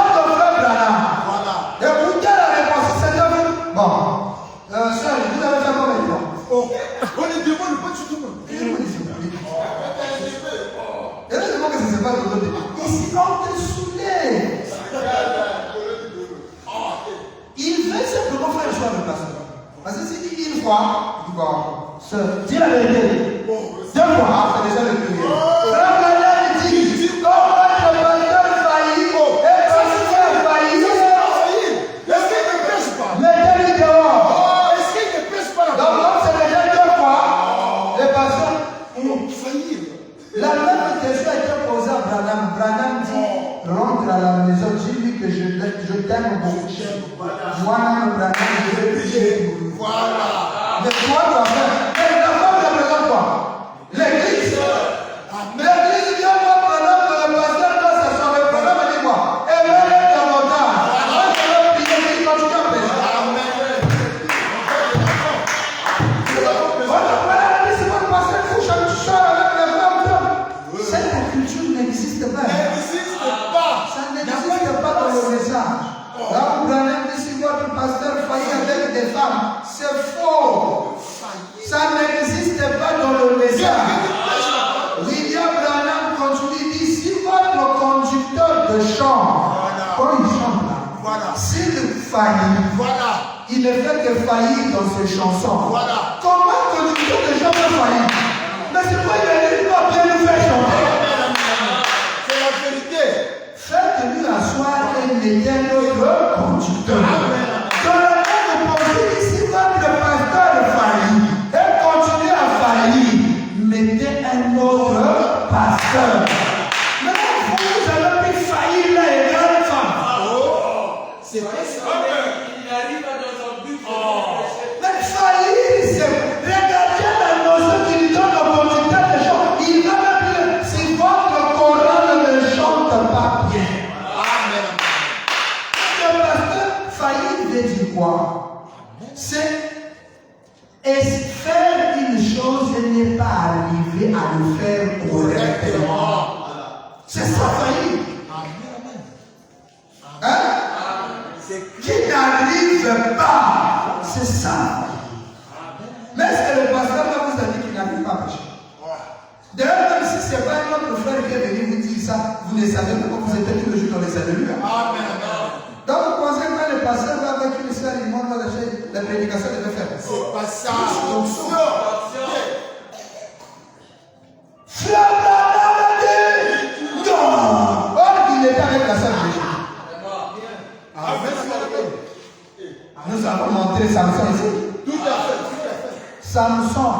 fois, tu vois, dis la vérité. 2 fois, c'est déjà le premier. Frère Branham dit, quand votre pasteur faillit, et pasteur faillit, Est-ce qu'il ne prêche pas? mettez-lui dehors. Est-ce qu'il ne prêche pas? Donc, comme c'est déjà 2 fois, les pasteurs faillir. La même question a été posée à Branham. Branham dit, rentre à la maison, dis-lui que je t'aime beaucoup. Moi-même, Branham, je vais prier. Voilà. Mais toi, tu vas faire. Mais la femme représente quoi? L'église. L'église vient voir Branham que le pasteur doit s'asseoir. Le Branham dit quoi? Et même davantage. Moi, je vais prier, il continue à prêcher. Voilà, c'est votre pasteur, il faut chaque soir avec les femmes. Cette culture n'existe pas. Ça n'existe pas dans le message. Là où Branham dit si votre pasteur faillit avec des femmes, c'est faux. Ça n'existe pas dans le message. William Branham continue, dit si votre conducteur de chant, quand il chante là, s'il faillit, il ne fait que faillir dans ses chansons. Comment un conducteur de chant peut faillir? Mais c'est quoi il ne dit pas bien nous faire chanter? C'est la vérité. Faites-lui asseoir et mettez notre conducteur. Dans la même pensée, si votre pasteur faillit et continue à faillir, mettez un autre pasteur. Maintenant, vous allez plus faillir là et grande femme. C'est vrai ça. Il arrive dans son but. Mais faillir, c'est regardez la notion qui lui donne au conducteur de chant. Il va même dire si votre chorale ne chante pas bien. Le pasteur faillir veut dire quoi? C'est faire une chose et ne pas arriver à le faire correctement. C'est ça faillir. Hein? Qui n'arrive pas. C'est ça. Mais est-ce que le pasteur va vous dire qu'il n'arrive pas à pécher? D'ailleurs, même si ce n'est pas un autre frère qui est venu vous dire ça, vous ne savez pas que vous êtes tous les jours dans les Alléluia. Donc vous pensez que quand le pasteur va avec une soeur, il montre la prédication qu'il devait faire. C'est pas ça. Frère Branham dit non. Or il était avec la soeur Brigitte. Nous avons montré Samson ici. Tout à fait. Samson,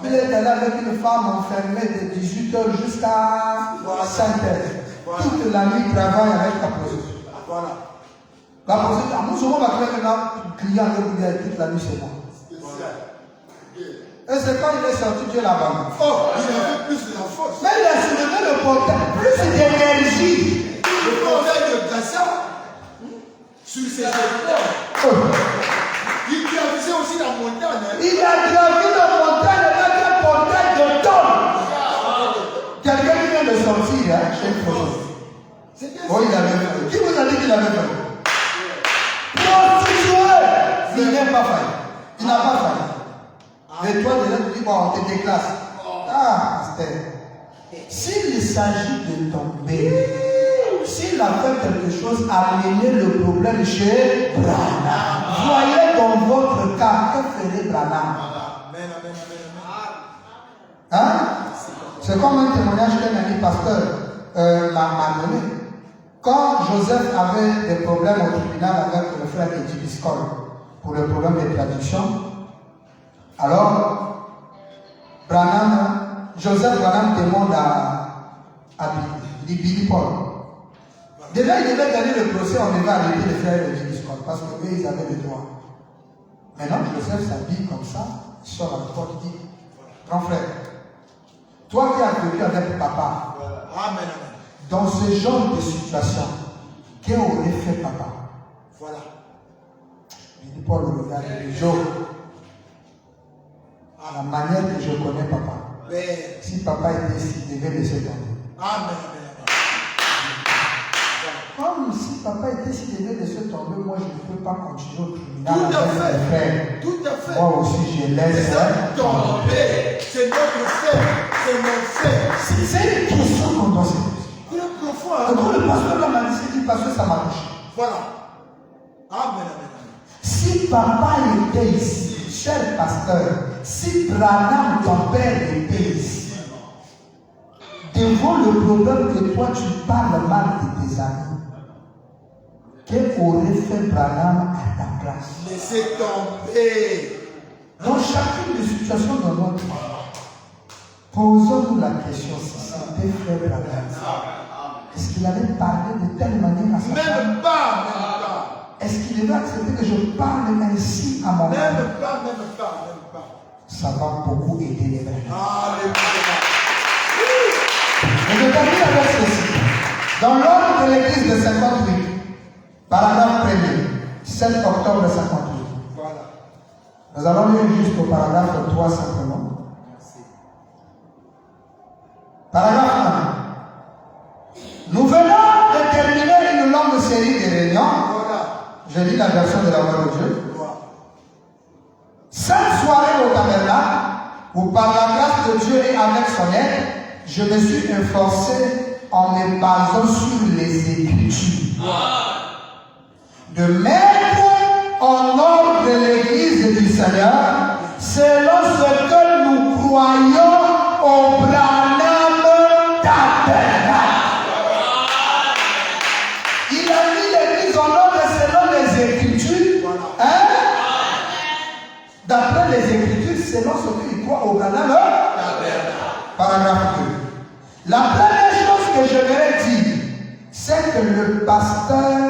il était là avec une femme enfermée de 18 heures jusqu'à 5 heures. Toute la nuit, il travaille avec la prostituée. La prostituée, nous sommes maintenant clients avec toute la nuit, c'est bon. Et c'est quand il est sorti, Dieu l'a banni. Oh, il avait plus de la force. Mais il a soulevé le portail, plus d'énergie. Le portail de Gaza sur ses épaules. Il gravissait aussi la montagne. Il a gravi la montagne avec un portail de tonnes. Quelqu'un qui vient de sortir, hein, chez une prostituée. Oh, il avait fait. Qui vous a dit qu'il avait fait? Prostituée. Il n'est pas failli. Il n'a pas failli. Et toi, déjà, tu dis, bon, on te déclasse. Ah, pasteur. S'il s'agit de tomber, s'il a fait quelque chose, amenez le problème chez Branham. Voyez dans votre cas, que ferait Branham? Hein? C'est comme un témoignage qu'un ami pasteur m'a donné. Quand Joseph avait des problèmes au tribunal avec le frère Édipiscol pour le problème de traduction, alors Joseph Branham demande à Billy Paul. Déjà, il devait gagner le procès, on devait arrêter les frères Édipiscol parce qu'eux, ils avaient le droit. Maintenant, Joseph s'habille comme ça, il sort à la porte, il dit, grand frère, toi qui as vécu avec papa, dans ce genre de situation, qu'aurait fait papa? Voilà. Il dit Paul le regarde, il dit Joe, à la manière que je connais papa, si papa était ici, il devait laisser tomber. Comme si papa était ici, il devait laisser tomber, moi je ne peux pas continuer au tribunal avec mes frères. Tout à fait. Moi aussi je laisse tomber. C'est notre frère, c'est mon frère. C'est une question qu'on doit se poser. Il est profond. Quand le pasteur m'a dit, parce que ça m'a touché. Voilà. Amen. Si papa était ici, cher pasteur, si Branham, ton père, était ici, devant le problème que toi tu parles mal de tes amis, qu'aurait fait Branham à ta place? Laissez tomber. Dans chacune des situations de notre vie, posons-nous la question si c'était frère Branham. Est-ce qu'il allait parler de telle manière à sa femme? Même pas. Est-ce qu'il devait accepter que je parle ainsi à mon mari? Même pas. Ça va beaucoup aider les frères. Alléluia. Et je termine avec ceci. Dans l'ordre de l'église de 58, paragraphe 1er, 7 octobre 58. Voilà. Nous allons lire juste au paragraphe 3 simplement. Paragraphe 1. Nous venons de terminer une longue série de réunions. Voilà. Je lis la version de la voix de Dieu. Voilà. Cette soirée au tabernacle, où par la grâce de Dieu et avec son aide, je me suis efforcé en me basant sur les Écritures de mettre en ordre l'église du Seigneur selon ce que nous croyons au Branham tabernacle. Il a mis l'église en ordre selon les Écritures. Hein? D'après les Écritures, selon ce qu'il croit au Branham tabernacle. Paragraphe 2. La première chose que je voudrais dire, c'est que le pasteur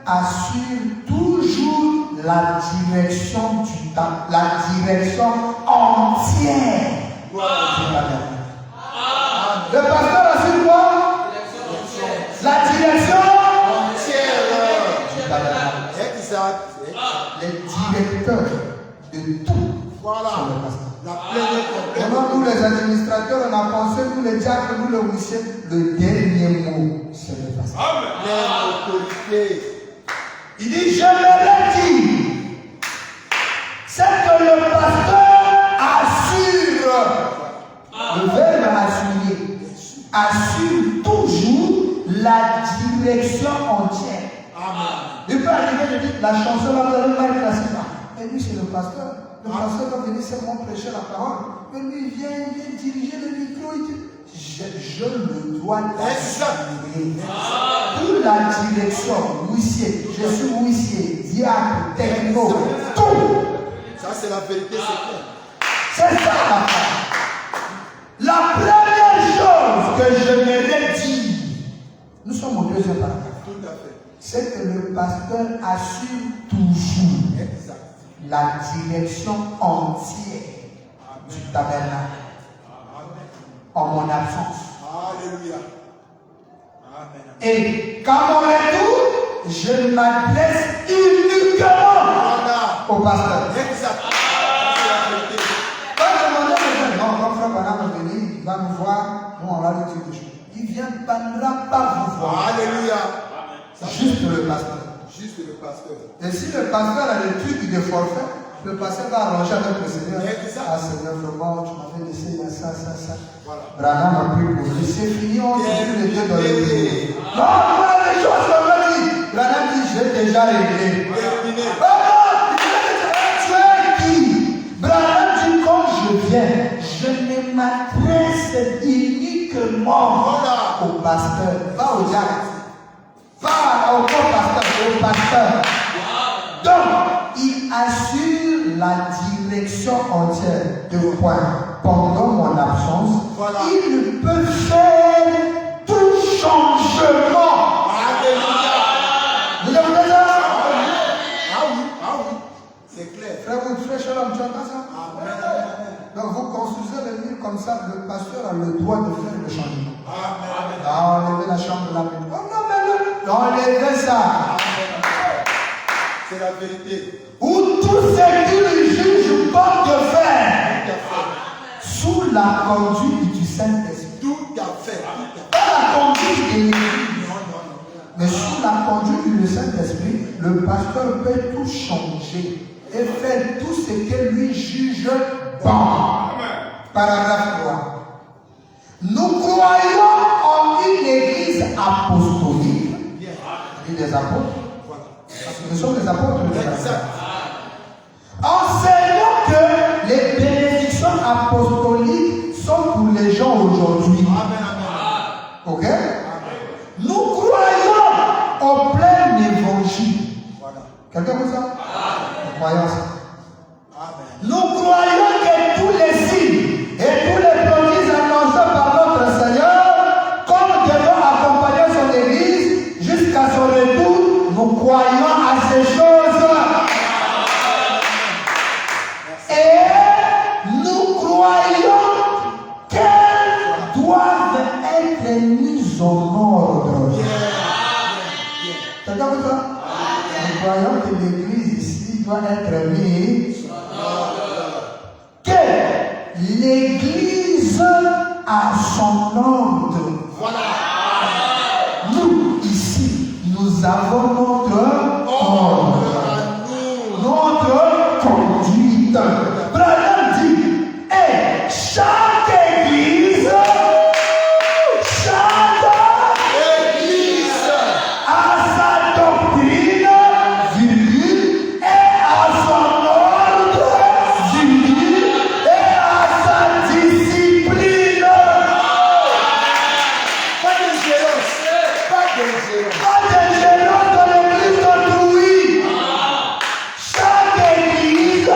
assure toujours la direction du temps, la direction entière du tabernacle. Le pasteur assure quoi? La direction entière du tabernacle. Exact. Les directeurs de tout Voilà. sont le pasteur. La pleine complète. Maintenant, nous les administrateurs, on a pensé, nous les diacres, nous les officiers, le dernier mot, c'est le pasteur. Pleine autorité. Il dit, je me dit, c'est que le pasteur assure, le verbe assurer, assure toujours la direction entière. Amen. Il peut arriver de dire, la chanson là, vous allez pas être classée. Mais lui, c'est le pasteur. Le pasteur va venir seulement prêcher la parole. Mais lui, il vient diriger le micro. Il dit, je le dois d'assurer. Toute la direction, huissier, je suis huissier, diacre, techno, tout. Ça, c'est la vérité, c'est C'est ça la part. La première chose que je voudrais dire, nous sommes au deuxième paragraphe, tout à fait. c'est que le pasteur assure toujours Exact. la direction entière du tabernacle en mon absence. Alléluia. Amen. Et quand mon retour, je m'adresse uniquement Voilà. au pasteur. Exact. C'est la vérité. Quand je demandais aux gens, non, quand frère Branham va venir, il va nous voir, nous on va lui dire des choses. Il vient pas vous voir. Alléluia. Juste le pasteur. Juste le pasteur. Et si le pasteur a des trucs de forfait, le pasteur va arranger avec le Seigneur. Exact. Ah Seigneur, vraiment, tu m'avais laissé, il y a ça. Voilà. Branham a pris pour lui. C'est fini, on se dit les deux dans le Terminé. Non, voilà les choses qu'on va dire. Branham dit, j'ai déjà réglé. Terminé. Tu es qui? Branham dit, quand je viens, je ne m'adresse uniquement Voilà. au pasteur, pas au diacre. Pas au pasteur, au pasteur. Donc, il assure la direction entière de quoi? Pendant mon absence, Voilà. il peut faire tout changement. Alléluia. Vous avez ça? Ah oui. C'est clair. Frère, vous frère, tu entends ça? Amen. Donc, vous construisez le mur comme ça, le pasteur a le droit de faire le changement. Amen. Enlever la chambre de la maison. Oh non, mais enlever ça. C'est la vérité. Ou tout ce qu'il juge bon de faire, sous la conduite du Saint-Esprit. Tout à fait. Pas la conduite de l'Église, Non. mais sous la conduite du Saint-Esprit, le pasteur peut tout changer et faire tout ce que lui juge bon. Paragraphe 3. Nous croyons en une église apostolique. Et des apôtres. Parce que nous sommes des apôtres. Exact. Enseignons que Quelqu'un vous ça? Nous croyons ça. Nous croyons que tous les signes et tous les prodiges annoncés par notre Seigneur, comme devant accompagner son Église jusqu'à son retour, nous croyons à ces choses. Et nous croyons qu'elles doivent être mises en ordre. Quelqu'un vous ça? Nous croyons que l'église ici doit être mise. Que l'Église a son ordre. Voilà. Nous, ici, nous avons notre ordre, notre conduite. Branham dit, et chaque église a sa doctrine, virgule, et à son ordre, virgule, et à sa discipline. Pas d'ingérence. Pas d'ingérence. Pas d'ingérence dans l'église d'autrui. Chaque église a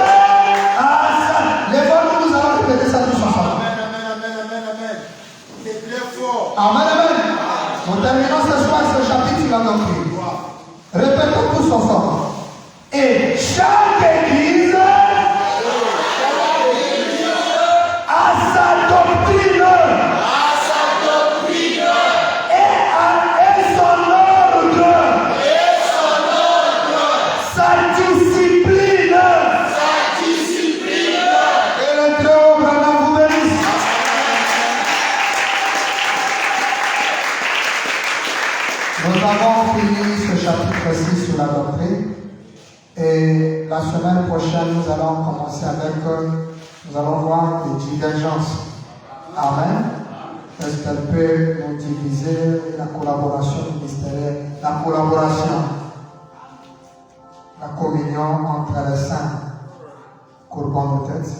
sa. Lèvons-nous, nous allons répéter ça tous ensemble. Amen, amen, amen, amen, amen. C'est très fort. Amen, amen. Nous terminons ce soir ce chapitre sur la doctrine. Répétons tous ensemble. Et chaque église a sa doctrine. Et son ordre. Sa discipline. Et le très haut Branham vous bénisse. Nous avons fini ce chapitre 6 sur la doctrine. Et la semaine prochaine, nous allons commencer avec, nous allons voir les divergences. Amen. Est-ce qu'elle peut nous diviser la collaboration ministérielle, la collaboration, la communion entre les saints, courbons nos têtes.